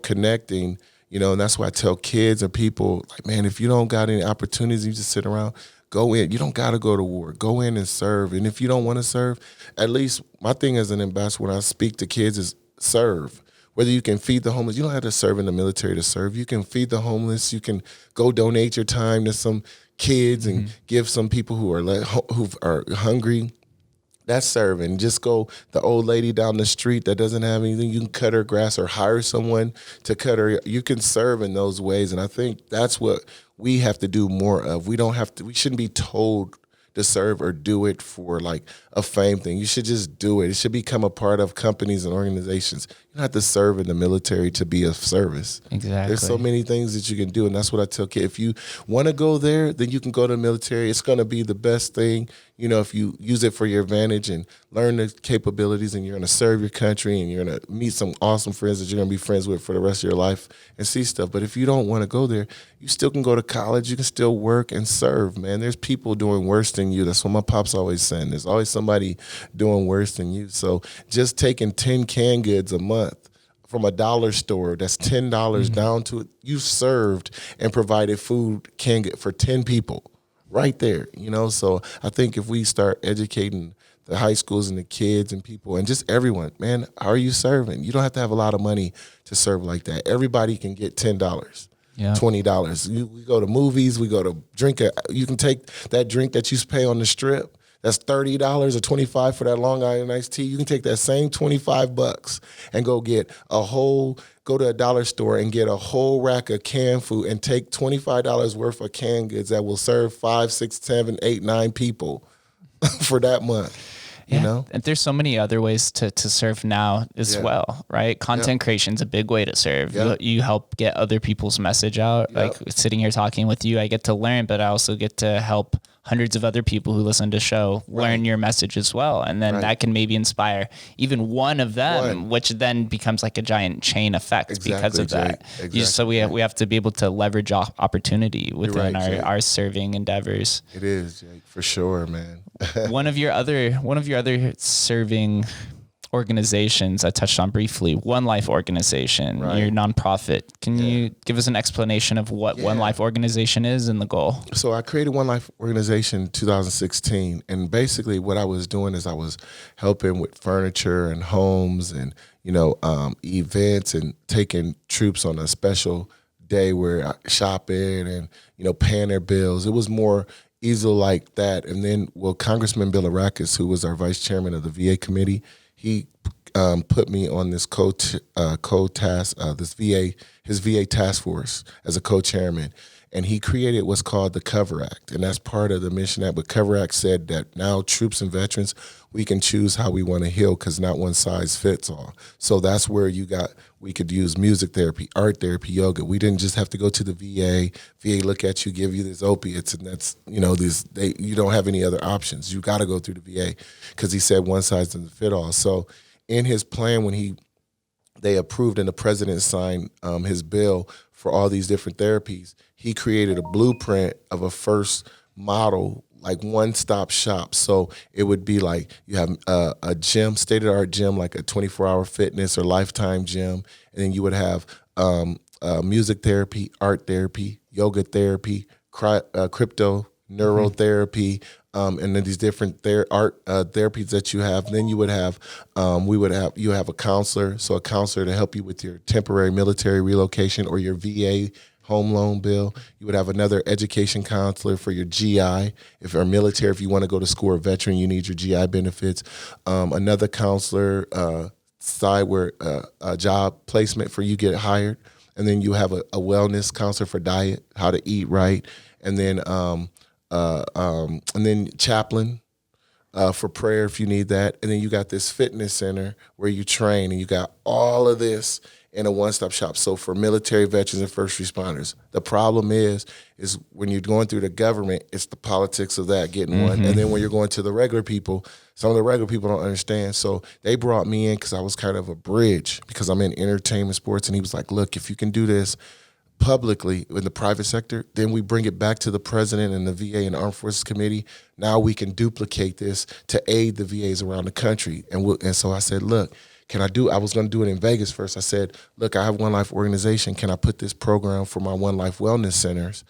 connecting, and that's why I tell kids and people, like, man, if you don't got any opportunities, you just sit around, go in. You don't got to go to war. Go in and serve. And if you don't want to serve, at least my thing as an ambassador when I speak to kids is serve. Whether you can feed the homeless, you don't have to serve in the military to serve. You can feed the homeless. You can go donate your time to some kids and give some people who are hungry. That's serving. Just go, the old lady down the street that doesn't have anything, you can cut her grass or hire someone to cut her. You can serve in those ways. And I think that's what we have to do more of. We shouldn't be told to serve or do it for like a fame thing. You should just do it. It should become a part of companies and organizations. You don't have to serve in the military to be of service. Exactly. There's so many things that you can do, and that's what I tell kids. If you want to go there, then you can go to the military. It's going to be the best thing. you know, if you use it for your advantage and learn the capabilities, and you're going to serve your country, and you're going to meet some awesome friends that you're going to be friends with for the rest of your life and see stuff. But if you don't want to go there, you still can go to college. You can still work and serve, man. There's people doing worse than you. That's what my pop's always saying. There's always somebody doing worse than you. So just taking 10 canned goods a month from a dollar store, that's $10 down to it, you served and provided food for 10 people right there, you know? So I think if we start educating the high schools and the kids and people and just everyone, man, how are you serving? You don't have to have a lot of money to serve like that. Everybody can get $10. $20. We go to movies, we go to drink. You can take that drink that you pay on the strip. That's $30 or $25 for that Long Island iced tea. You can take that same $25 and go to a dollar store and get a whole rack of canned food and take $25 worth of canned goods that will serve 5, 6, 7, 8, 9 people for that month. Yeah. You know? And there's so many other ways to serve now as well, right? Content creation is a big way to serve. You help get other people's message out. Like sitting here talking with you, I get to learn, but I also get to help hundreds of other people who listen to the show learn your message as well. And then that can maybe inspire even one of them, which then becomes like a giant chain effect because of that. So we have to be able to leverage opportunity within our serving endeavors. It is, Jake, for sure, man. One of your other serving organizations I touched on briefly, One Life Organization, your nonprofit. Can you give us an explanation of what One Life Organization is and the goal? So I created One Life Organization in 2016, and basically what I was doing is I was helping with furniture and homes and, you know, events, and taking troops on a special day where shopping and, you know, paying their bills. It was more easy like that. And then, Congressman Bill Arrakis, who was our vice chairman of the VA committee, he put me on this his VA task force as a co-chairman, and he created what's called the Cover Act, and that's part of the Mission Act. But Cover Act said that now troops and veterans, we can choose how we want to heal, because not one size fits all. So that's where we could use music therapy, art therapy, yoga. We didn't just have to go to the VA. VA look at you, give you these opiates, and that's, you know, you don't have any other options. You got to go through the VA, because he said one size doesn't fit all. So in his plan, when they approved and the president signed his bill for all these different therapies, he created a blueprint of a first model, like one-stop shop. So it would be like you have a gym, state-of-the-art gym, like a 24-hour fitness or Lifetime gym, and then you would have music therapy, art therapy, yoga therapy, crypto, neurotherapy, and then these different therapies that you have. Then you would have, you have a counselor, so a counselor to help you with your temporary military relocation or your VA home loan bill. You would have another education counselor for your GI. If you're military, if you want to go to school or veteran, you need your GI benefits. Another counselor side where a job placement for you get hired. And then you have a wellness counselor for diet, how to eat right. And then chaplain for prayer if you need that. And then you got this fitness center where you train, and you got all of this in a one-stop shop. So for military, veterans, and first responders, the problem is when you're going through the government, it's the politics of that getting one. And then when you're going to the regular people, some of the regular people don't understand. So they brought me in because I was kind of a bridge, because I'm in entertainment sports. And he was like, look, if you can do this publicly in the private sector, then we bring it back to the president and the VA and Armed Forces Committee. Now we can duplicate this to aid the VAs around the country. And so I said, look, I was going to do it in Vegas first. I said, look, I have One Life Organization. Can I put this program for my One Life Wellness Centers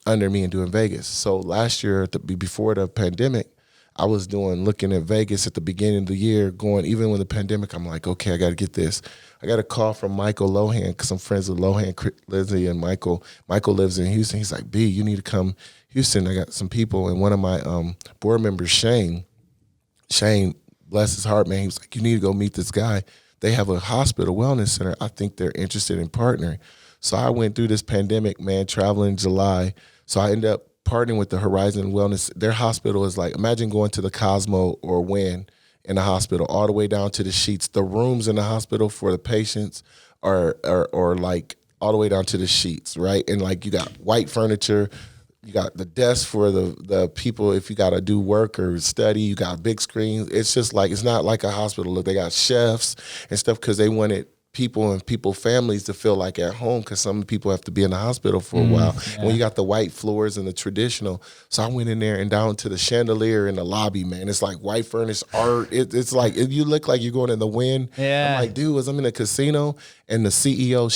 under me and do in Vegas? So last year, before the pandemic, I was looking at Vegas at the beginning of the year, even when the pandemic, I'm like, okay, I got to get this. I got a call from Michael Lohan, because I'm friends with Lohan, Lizzie, and Michael. Michael lives in Houston. He's like, B, you need to come Houston. I got some people. And one of my board members, Shane, bless his heart, man, he was like, you need to go meet this guy. They have a hospital wellness center. I think they're interested in partnering. So I went through this pandemic, man, traveling in July. So I ended up partnering with the Horizon Wellness. Their hospital is like, imagine going to the Cosmo or Wynn in the hospital, all the way down to the sheets. The rooms in the hospital for the patients are like all the way down to the sheets, right? And like you got white furniture, You got the desk for the people if you got to do work or study. You got big screens. It's just like, it's not like a hospital. Look, they got chefs and stuff because they wanted people and families to feel like at home because some people have to be in the hospital for a while. Yeah. When you got the white floors and the traditional. So I went in there and down to the chandelier in the lobby, man. It's like white furnished art. It's like, you look like you're going in the wind. Yeah. I'm like, dude, I'm in a casino. And the CEO,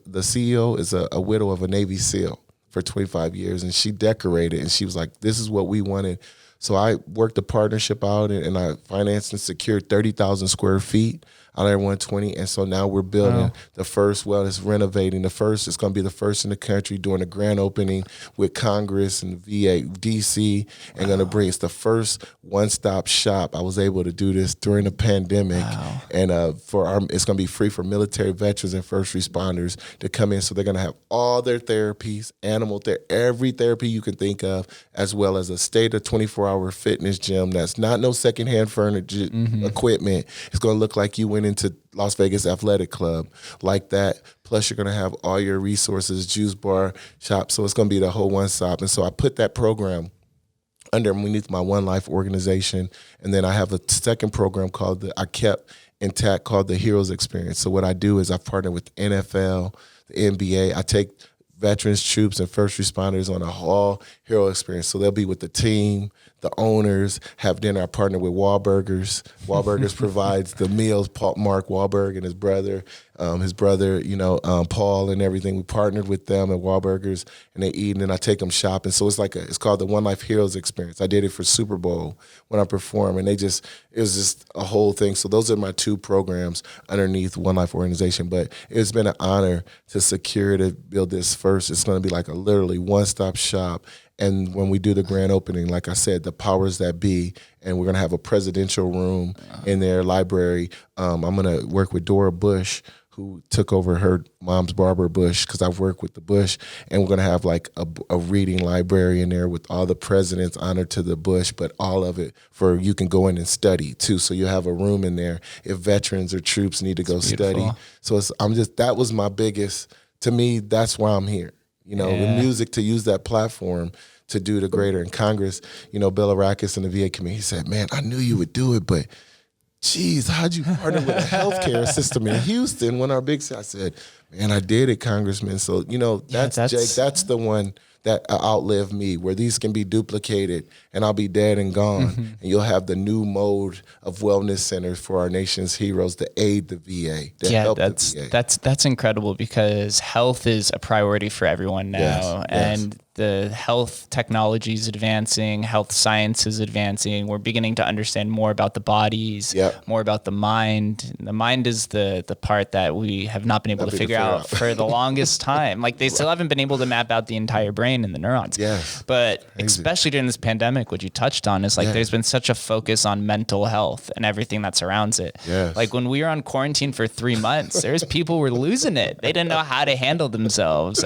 the CEO is a widow of a Navy SEAL for 25 years. And she decorated and she was like, this is what we wanted. So I worked a partnership out and I financed and secured 30,000 square feet out of 120. And so now we're building the first, it's renovating the first. It's going to be the first in the country, doing a grand opening with Congress and VA, DC, and going to bring, it's the first one-stop shop. I was able to do this during the pandemic. And it's going to be free for military veterans and first responders to come in. So they're going to have all their therapies, animal therapy, every therapy you can think of, as well as a state of 24-hour fitness gym that's not no secondhand furniture equipment. It's going to look like you went into Las Vegas Athletic Club like that. Plus, you're going to have all your resources, juice bar, shop. So it's going to be the whole one stop. And so I put that program underneath my One Life organization. And then I have a second program I kept intact called the Heroes Experience. So what I do is I partner with the NFL, the NBA. I take veterans, troops, and first responders on a whole hero experience. So they'll be with the team, the owners, have dinner. I partner with Wahlburgers. Wahlburgers provides the meals. Mark Wahlberg and his brother, Paul and everything. We partnered with them at Wahlburgers, and they eat, and then I take them shopping. So it's called the One Life Heroes Experience. I did it for Super Bowl when I performed, and it was just a whole thing. So those are my two programs underneath One Life organization. But it's been an honor to build this first. It's going to be like a literally one-stop shop. And when we do the grand opening, like I said, the powers that be, and we're going to have a presidential room in their library. I'm going to work with Dora Bush, who took over her mom's Barbara Bush, because I've worked with the Bush, and we're going to have like a reading library in there with all the presidents honored to the Bush, but all of it you can go in and study too. So you have a room in there if veterans or troops need to go study. So that was my biggest, to me, that's why I'm here. The music, to use that platform to do the greater in Congress. Bill Arakis in the VA committee, he said, man, I knew you would do it, but geez, how'd you partner with a healthcare system in Houston when our big, I said, man, I did it, Congressman. So, that's Jake, that's the one that outlived me, where these can be duplicated and I'll be dead and gone. And you'll have the new mode of wellness centers for our nation's heroes to aid the VA, help the VA. That's incredible, because health is a priority for everyone now. And the health technology is advancing, health science is advancing. We're beginning to understand more about the bodies, more about the mind. The mind is the part that we have not been able to figure out for the longest time. Like they still haven't been able to map out the entire brain and the neurons. But especially during this pandemic, what you touched on is like there's been such a focus on mental health and everything that surrounds it. Like when we were on quarantine for 3 months, there's people who were losing it. They didn't know how to handle themselves.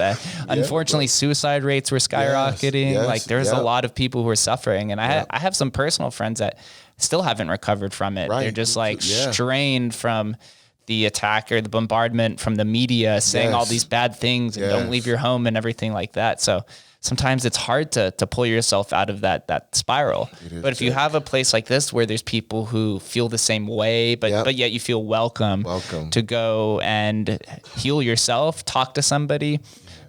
Unfortunately, suicide rates were skyrocketing. Like there's a lot of people who are suffering, and I have some personal friends that still haven't recovered from it. They're just like strained from the attack or the bombardment from the media saying all these bad things and don't leave your home and everything like that. So sometimes it's hard to pull yourself out of that spiral. But if you have a place like this where there's people who feel the same way, but yet you feel welcome to go and heal yourself, talk to somebody,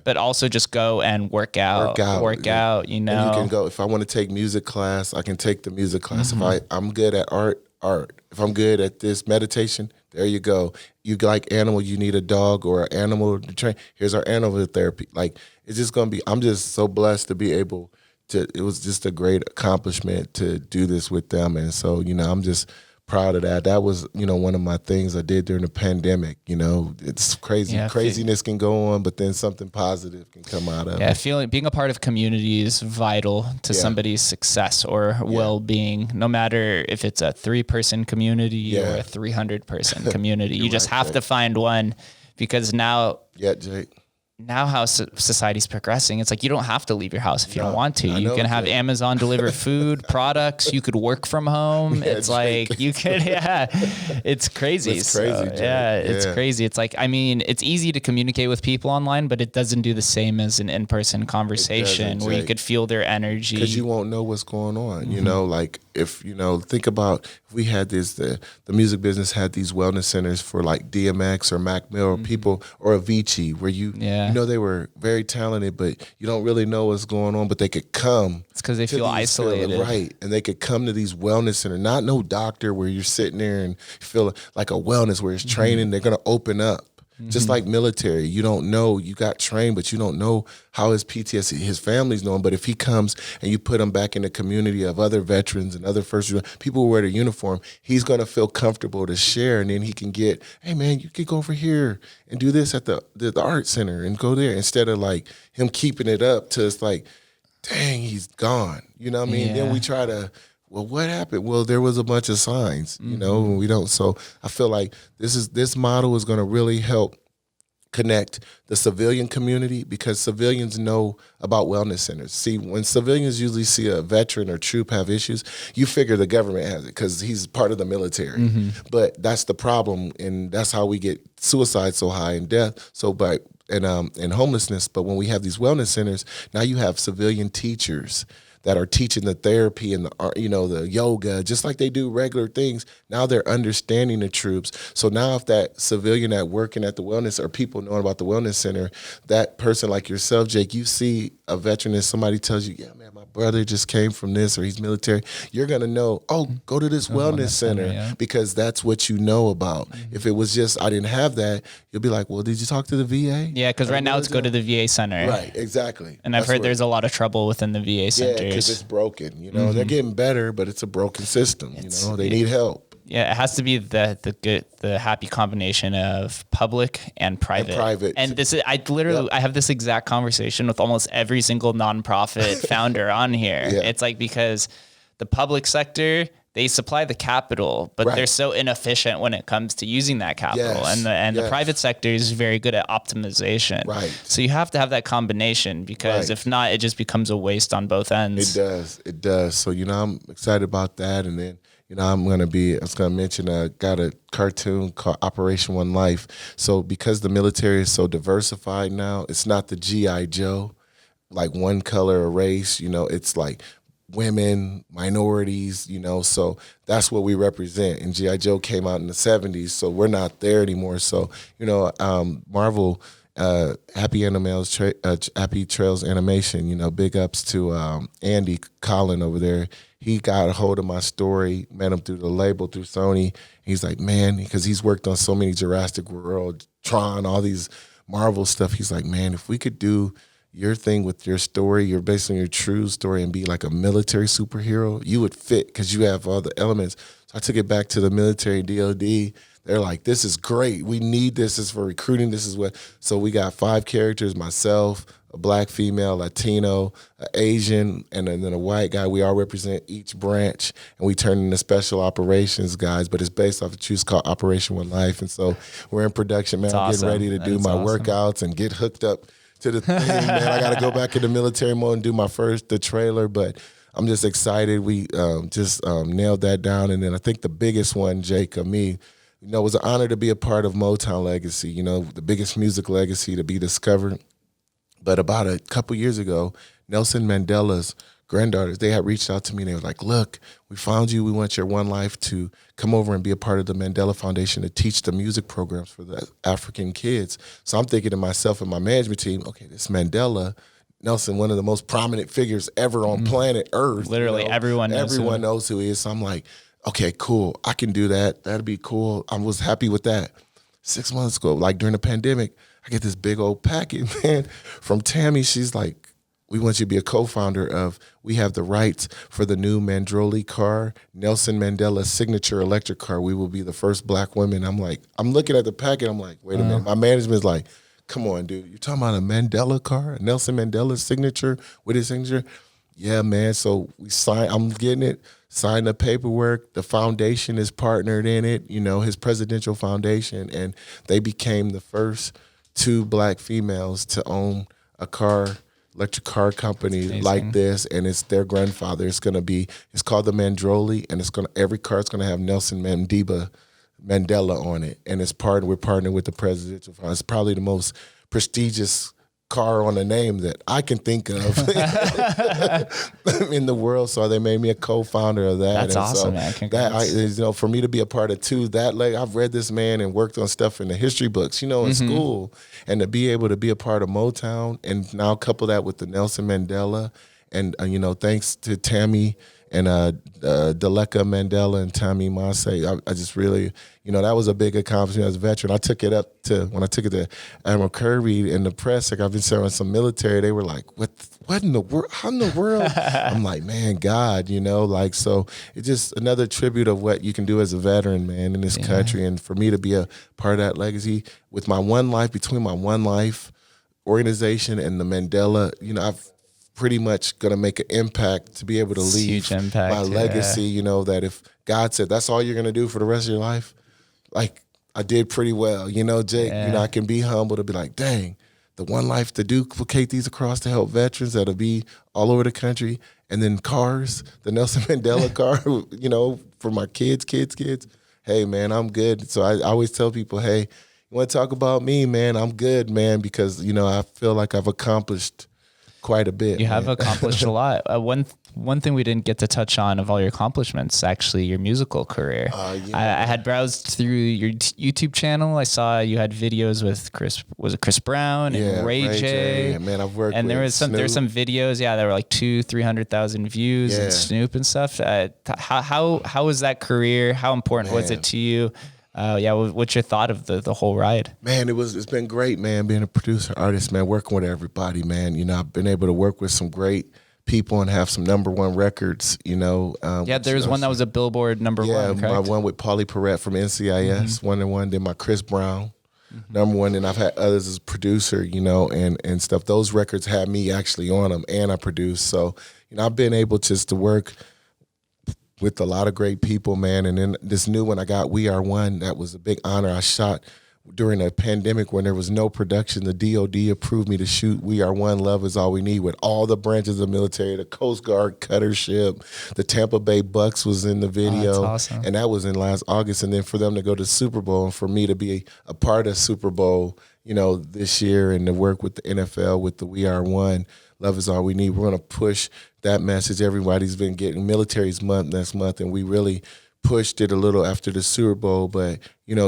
but also just go and work out. And you can go, if I want to take music class, I can take the music class. If I'm good at art. If I'm good at this meditation, there you go. You like animal, you need a dog or an animal to train. Here's our animal therapy. Like, it's just going to be, I'm just so blessed to be able to, it was just a great accomplishment to do this with them. And so, I'm just proud of that. That was, one of my things I did during the pandemic. It's crazy. Craziness can go on, but then something positive can come out of it. Being a part of community is vital to somebody's success or well-being, no matter if it's a 3-person community or a 300-person community. You just have to find one, because now... Jake. now how society's progressing, it's like you don't have to leave your house if you don't want to. You can have Amazon deliver food, products. You could work from home. It's like you could, it's crazy. It's crazy, it's crazy. It's like, I mean, it's easy to communicate with people online, but it doesn't do the same as an in-person conversation where you could feel their energy. Because you won't know what's going on. You know, like if, you know, think about if we had this, the music business had these wellness centers for like DMX or Mac Mill or people or Avicii where you know, they were very talented, but you don't really know what's going on, but they could come. It's because they feel isolated. Right. And they could come to these wellness centers, not no doctor where you're sitting there and feel like a wellness where it's training. They're going to open up. Just like military, you don't know, you got trained, but you don't know how his PTSD, his family's knowing. But if he comes and you put him back in the community of other veterans and other people who wear the uniform, he's going to feel comfortable to share. And then he can get, hey man, you could go over here and do this at the art center and go there, instead of like him keeping it up to it's like, dang, he's gone. You know what I mean? Then we try to, well, what happened? Well, there was a bunch of signs, you know, and we don't. So I feel like this model is going to really help connect the civilian community, because civilians know about wellness centers. See, when civilians usually see a veteran or troop have issues, you figure the government has it because he's part of the military. But that's the problem, and that's how we get suicide so high and death and homelessness. But when we have these wellness centers, now you have civilian teachers that are teaching the therapy and the yoga, just like they do regular things. Now they're understanding the troops. So now if that civilian at working at the wellness or people knowing about the wellness center, that person like yourself, Jake, you see a veteran and somebody tells you, yeah, man, my brother just came from this or he's military, you're going to know, oh, go to this wellness center because that's what you know about. If it was just, I didn't have that, you'll be like, well, did you talk to the VA? Yeah, because right now it's go to the VA center. Right, exactly. And I've heard there's a lot of trouble within the VA centers. Because it's broken, you know. They're getting better, but it's a broken system. They need help. Yeah, it has to be the happy combination of public and private. And this is I have this exact conversation with almost every single nonprofit founder on here. It's like, because the public sector, they supply the capital, but they're so inefficient when it comes to using that capital. And the private sector is very good at optimization. Right. So you have to have that combination, because if not, it just becomes a waste on both ends. It does. So, I'm excited about that. And then, I was going to mention, got a cartoon called Operation One Life. So because the military is so diversified now, it's not the G.I. Joe, like one color or race, it's like women, minorities, so that's what we represent. And G.I. Joe came out in the 70s, so we're not there anymore. So, Marvel, Happy Trails Animation, big ups to Andy Collin over there. He got a hold of my story, met him through the label, through Sony. He's like, man, because he's worked on so many Jurassic World, Tron, all these Marvel stuff. He's like, man, if we could do your thing with your story, you're based on your true story, and be like a military superhero, you would fit because you have all the elements. So I took it back to the military, DOD. They're like, this is great. We need this. This is for recruiting. This is what. So we got 5 characters, myself, a black female, Latino, an Asian, and then a white guy. We all represent each branch, and we turn into special operations guys, but it's based off a truth called Operation One Life. And so we're in production, man. I'm getting ready to do my workouts and get hooked up to the thing, man. I got to go back in the military mode and do the trailer, but I'm just excited. We just nailed that down. And then I think the biggest one, Jake, of me, it was an honor to be a part of Motown Legacy, the biggest music legacy to be discovered. But about a couple years ago, Nelson Mandela's granddaughters, they had reached out to me and they were like, look, we found you. We want your One Life to come over and be a part of the Mandela Foundation to teach the music programs for the African kids. So I'm thinking to myself and my management team, okay, this Mandela, Nelson, one of the most prominent figures ever on planet Earth. Literally everyone knows who he is. So I'm like, okay, cool. I can do that. That'd be cool. I was happy with that. 6 months ago, like during the pandemic, I get this big old packet, man, from Tammy. She's like, we want you to be a co-founder of, we have the rights for the new Mandroli car, Nelson Mandela's signature electric car. We will be the first black women. I'm like, I'm looking at the packet. I'm like, wait a minute. My management's like, come on, dude. You're talking about a Mandela car, Nelson Mandela's signature with his signature? Yeah, man. So we I'm getting it, signed the paperwork. The foundation is partnered in it, his presidential foundation. And they became the first 2 black females to own a electric car company like this, and it's their grandfather. It's called the Mandroli, and every car is gonna have Nelson Mandela on it, and we're partnering with the presidential fund. It's probably the most prestigious car on a name that I can think of in the world. So they made me a co-founder of that. That's awesome, man. Congrats. For me to be a part of two, I've read this man and worked on stuff in the history books, in school, and to be able to be a part of Motown and now couple that with the Nelson Mandela, and thanks to Tammy and Deleka Mandela and Tammy Masse, I just really, that was a big accomplishment as a veteran. When I took it to Admiral Kirby in the press, like I've been serving some military, they were like, what in the world? How in the world? I'm like, man, God, so it's just another tribute of what you can do as a veteran, man, in this country. And for me to be a part of that legacy with my One Life, between my One Life organization and the Mandela, I've pretty much going to make an impact to be able to leave my legacy, that if God said that's all you're going to do for the rest of your life, like I did pretty well, Jake, I can be humble to be like, dang, the One Life to duplicate these across to help veterans that'll be all over the country. And then cars, the Nelson Mandela car, for my kids. Hey, man, I'm good. So I always tell people, hey, you want to talk about me, man? I'm good, man, because, I feel like I've accomplished quite a bit. You have accomplished a lot. One thing we didn't get to touch on of all your accomplishments, actually, your musical career. I had browsed through your YouTube channel. I saw you had videos with Chris Brown and Ray J. Yeah, man, I've worked. And with there's some videos, that were like 200,000-300,000 views, and Snoop and stuff. How was that career? How important was it to you? What's your thought of the whole ride? Man, it's been great, man, being a producer, artist, man, working with everybody, man. I've been able to work with some great people and have some #1 records, there was one that was a Billboard #1, correct? My one with Paulie Perrette from NCIS, #1, then my Chris Brown, #1, and I've had others as producer, and stuff. Those records had me actually on them, and I produced. So, I've been able just to work with a lot of great people, man. And then this new one I got, We Are One, that was a big honor. I shot during a pandemic when there was no production. The DOD approved me to shoot We Are One, Love Is All We Need with all the branches of the military, the Coast Guard cutter ship, the Tampa Bay Bucks was in the video. Oh, that's awesome. And that was in last August. And then for them to go to Super Bowl and for me to be a part of Super Bowl, this year, and to work with the NFL with the We Are One, Love Is All We Need. We're going to push that message. Everybody's been getting Military's Month next month, and we really pushed it a little after the Super Bowl. But,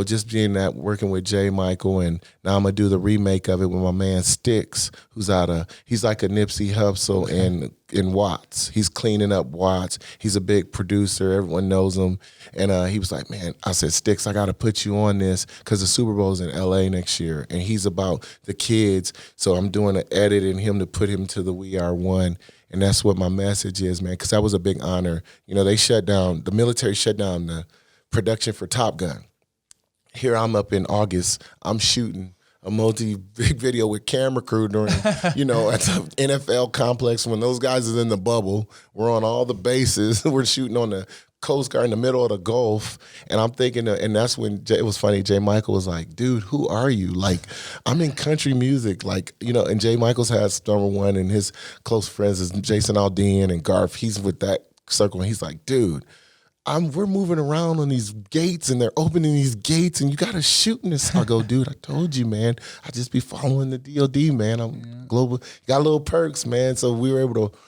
just being that, working with J. Michael, and now I'm going to do the remake of it with my man Sticks, he's like a Nipsey Hussle in Watts. He's cleaning up Watts. He's a big producer. Everyone knows him. And he was like, man, I said, Sticks, I got to put you on this because the Super Bowl's in L.A. next year, and he's about the kids. So I'm doing an edit in him to put him to the We Are One. And that's what my message is, man, because that was a big honor. The military shut down the production for Top Gun. Here I'm up in August, I'm shooting a multi-big video with camera crew during, at the NFL complex when those guys is in the bubble. We're on all the bases. We're shooting on the Coast Guard in the middle of the Gulf. And I'm thinking, and that's when it was funny, J. Michael was like, dude, who are you? Like, I'm in country music. Like, and J. Michael's has #1, and his close friends is Jason Aldean and Garth. He's with that circle. And he's like, dude, we're moving around on these gates, and they're opening these gates, and you got to shoot in this. I go, dude, I told you, man. I just be following the DOD, man. I'm global. Got little perks, man. So we were able to,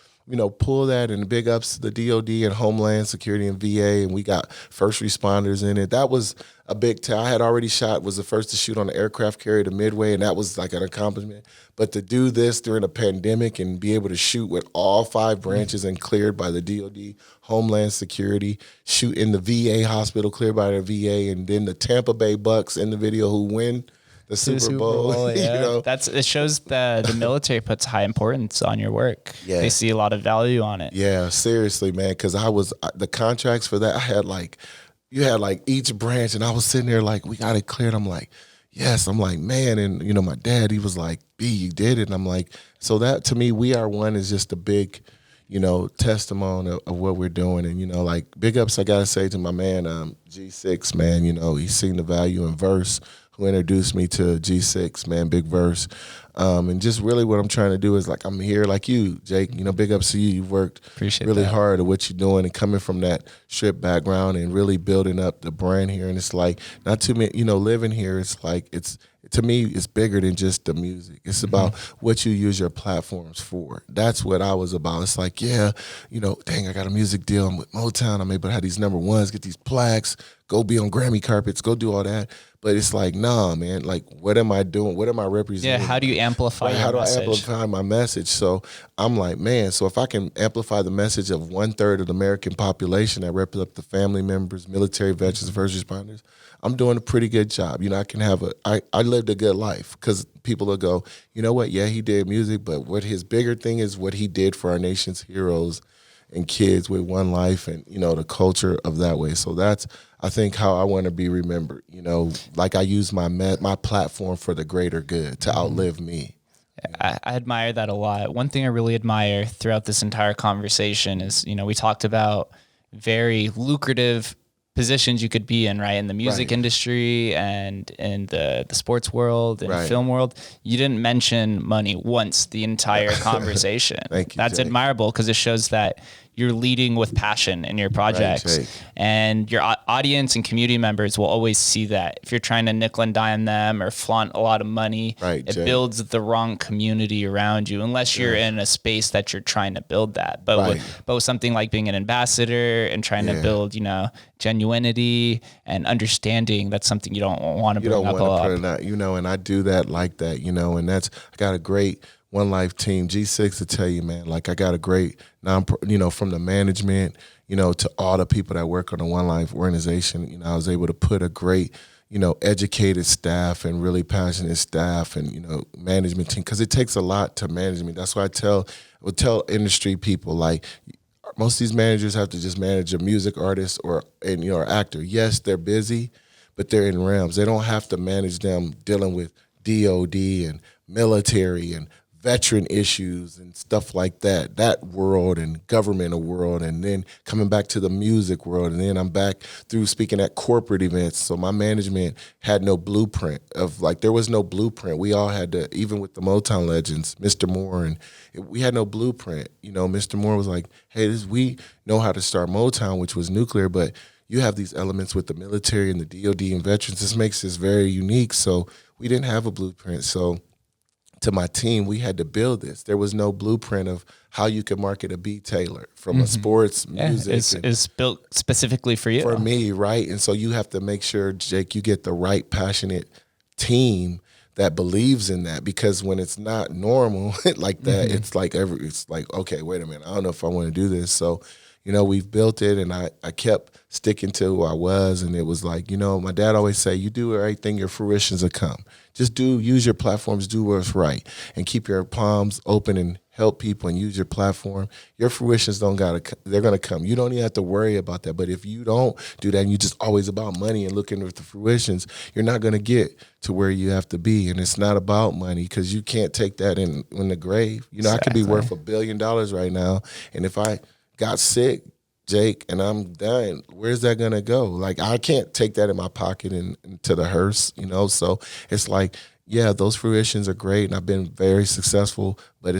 pull that, and big ups to the DOD and Homeland Security and VA, and we got first responders in it. That was a big I had already was the first to shoot on the aircraft carrier to Midway, and that was like an accomplishment. But to do this during a pandemic and be able to shoot with all 5 branches and cleared by the DOD, Homeland Security, shoot in the VA hospital, cleared by the VA, and then the Tampa Bay Bucks in the video who win the Super Bowl. Yeah. It shows that the military puts high importance on your work. Yeah. They see a lot of value on it. Yeah, seriously, man, because the contracts for that, you had each branch, and I was sitting there like, we got it cleared. I'm like, yes. I'm like, man, and my dad, he was like, B, you did it. And I'm like, so that to me, We Are One is just a big, testimony of what we're doing. And, big ups I got to say to my man, G6, man, he's seen the value in Verse, who introduced me to G6, man, Big Verse. And just really what I'm trying to do is, like, I'm here like you, Jake, you know, big ups to you. You've worked really hard at what you're doing and coming from that strip background and really building up the brand here. And it's like, not too many, you know, living here, it's like, to me, it's bigger than just the music. It's about what you use your platforms for. That's what I was about. It's like, yeah, you know, dang, I got a music deal. I'm with Motown. I'm able to have these number ones, get these plaques, go be on Grammy carpets, go do all that. But it's like, nah, man, like, what am I doing? What am I representing? Yeah, how do you amplify your message? How do I amplify my message? So I'm like, man, so if I can amplify the message of 1/3 of the American population that represent the family members, military veterans, first responders, I'm doing a pretty good job. You know, I can have I lived a good life, because people will go, you know what, yeah, he did music, but what his bigger thing is what he did for our nation's heroes and kids with one life, and, you know, the culture of that way. So that's, I think, how I want to be remembered. You know, like, I use my platform for the greater good, to outlive me. I admire that a lot. One thing I really admire throughout this entire conversation is, you know, we talked about very lucrative positions you could be in, right? In the music industry and in the sports world and film world. You didn't mention money once the entire conversation. Thank you, That's Jake. admirable, because it shows that you're leading with passion in your projects, and your audience and community members will always see that. If you're trying to nickel and dime them or flaunt a lot of money, it builds the wrong community around you, unless you're in a space that you're trying to build that. But with something like being an ambassador and trying to build, you know, genuinity and understanding, that's something you don't want to bring up a lot. You know, and I do that like that, you know, and I got a great One Life team, G6, to tell you, man, like, I got a great you know, from the management, you know, to all the people that work on the One Life organization. You know, I was able to put a great, you know, educated staff and really passionate staff and, you know, management team, because it takes a lot to manage me. That's why I would tell industry people, like, most of these managers have to just manage a music artist or actor. Yes, they're busy, but they're in realms. They don't have to manage them dealing with DOD and military and veteran issues and stuff like that world and governmental world, and then coming back to the music world. And then I'm back through speaking at corporate events. So my management had no blueprint of, like, there was no blueprint. We all had to, even with the Motown legends, Mr. Moore, and we had no blueprint. You know, Mr. Moore was like, hey, we know how to start Motown, which was nuclear, but you have these elements with the military and the DOD and veterans. This makes this very unique. So we didn't have a blueprint. So to my team, we had to build this. There was no blueprint of how you could market a B Taylor from a sports music. It's built specifically for you. For me, right? And so you have to make sure, Jake, you get the right passionate team that believes in that, because when it's not normal like that, it's like, okay, wait a minute, I don't know if I want to do this. So, you know, we've built it, and I kept sticking to who I was, and it was like, you know, my dad always say, you do everything, your fruitions will come. Just use your platforms, do what's right, and keep your palms open and help people and use your platform. Your fruitions they're gonna come. You don't even have to worry about that. But if you don't do that and you just always about money and looking at the fruitions, you're not gonna get to where you have to be. And it's not about money, because you can't take that in the grave. You know, I could be worth $1 billion right now, and if I got sick, Jake, and I'm done, where's that gonna go? Like, I can't take that in my pocket and to the hearse, you know? So it's like, yeah, those fruitions are great, and I've been very successful, but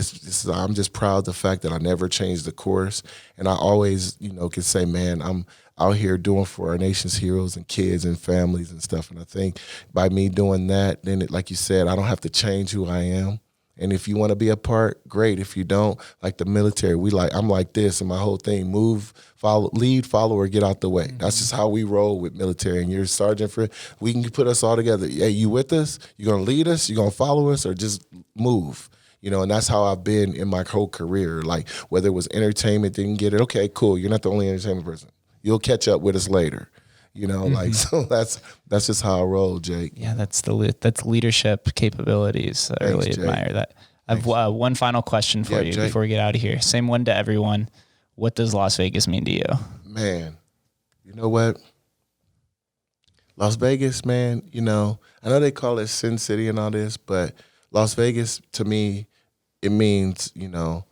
I'm just proud of the fact that I never changed the course. And I always, you know, can say, man, I'm out here doing for our nation's heroes and kids and families and stuff. And I think by me doing that, then like you said, I don't have to change who I am. And if you want to be a part, great. If you don't, like the military, I'm like this, and my whole thing: move, follow, lead, follower, get out the way. That's just how we roll with military. And you're a sergeant we can put us all together. Hey, you with us? You gonna lead us? You gonna follow us, or just move? You know, and that's how I've been in my whole career. Like, whether it was entertainment, didn't get it. Okay, cool. You're not the only entertainment person. You'll catch up with us later. You know, like, so that's just how I roll, Jake. Yeah, that's leadership capabilities. I really admire that. I've one final question for you, Jake, before we get out of here. Same one to everyone. What does Las Vegas mean to you? Man, you know what? Las Vegas, man, you know, I know they call it Sin City and all this, but Las Vegas, to me, it means, you know,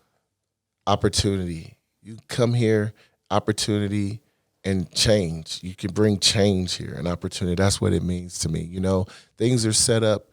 opportunity. You come here, opportunity, and change. You can bring change here, an opportunity. That's what it means to me. You know, things are set up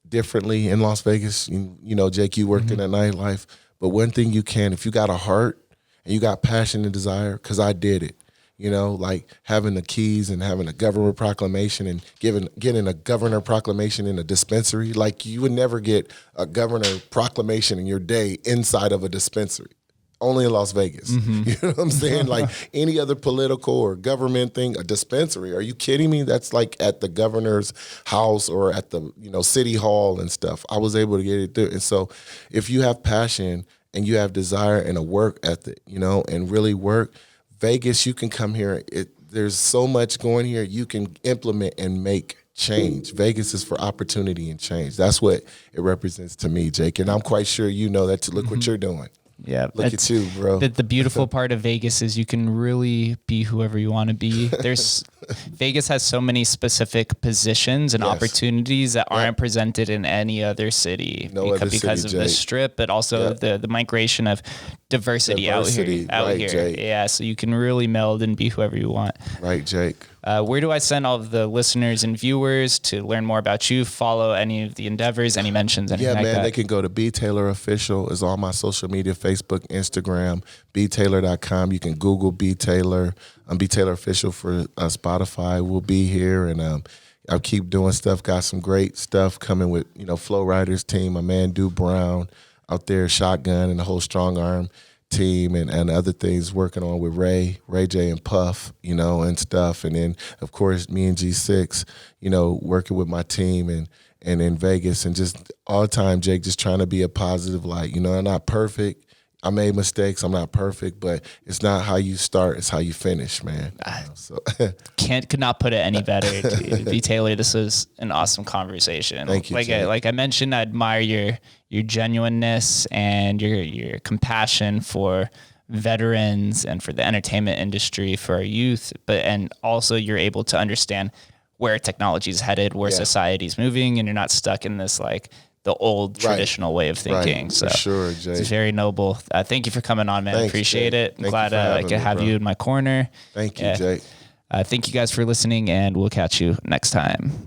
differently in Las Vegas. You know, Jake, you worked in the nightlife, but one thing you can, if you got a heart and you got passion and desire, because I did it. You know, like having the keys and having a governor proclamation and getting a governor proclamation in a dispensary. Like you would never get a governor proclamation in your day inside of a dispensary. Only in Las Vegas. You know what I'm saying? Like any other political or government thing, a dispensary. Are you kidding me? That's like at the governor's house or at the, you know, city hall and stuff. I was able to get it through. And so if you have passion and you have desire and a work ethic, you know, and really work, Vegas, you can come here. There's so much going here. You can implement and make change. Vegas is for opportunity and change. That's what it represents to me, Jake. And I'm quite sure you know that. Look what you're doing. Yeah, look at you, bro. The beautiful part of Vegas is you can really be whoever you want to be. Vegas has so many specific positions and opportunities that aren't presented in any other city because of the Strip, but also the migration of diversity out here. Jake. Yeah, so you can really meld and be whoever you want. Right, Jake. Where do I send all of the listeners and viewers to learn more about you, follow any of the endeavors, any mentions, anything like that? Yeah, man, they can go to B Taylor Official. Is on my social media, Facebook, Instagram, btaylor.com. You can Google B Taylor. B Taylor Official for Spotify. We'll be here, and I'll keep doing stuff. Got some great stuff coming with, you know, Flow Riders team, my man, Du Brown out there, Shotgun, and the whole Strong Arm team and other things working on with Ray J and Puff, you know, and stuff. And then, of course, me and G6, you know, working with my team and in Vegas and just all the time, Jake, just trying to be a positive light. You know, I'm not perfect. I made mistakes. I'm not perfect, but it's not how you start, it's how you finish, man. So could not put it any better. B Taylor, this was an awesome conversation. Thank you. Like I mentioned, I admire your genuineness and your compassion for veterans and for the entertainment industry, for our youth, and also you're able to understand where technology is headed, where society's moving, and you're not stuck in this like the old traditional way of thinking. Right. So for sure, Jay. It's very noble. Thank you for coming on, man. Thanks, appreciate Jay. it. I'm glad I could have you in my corner. Thank you, Jake. Thank you guys for listening, and we'll catch you next time.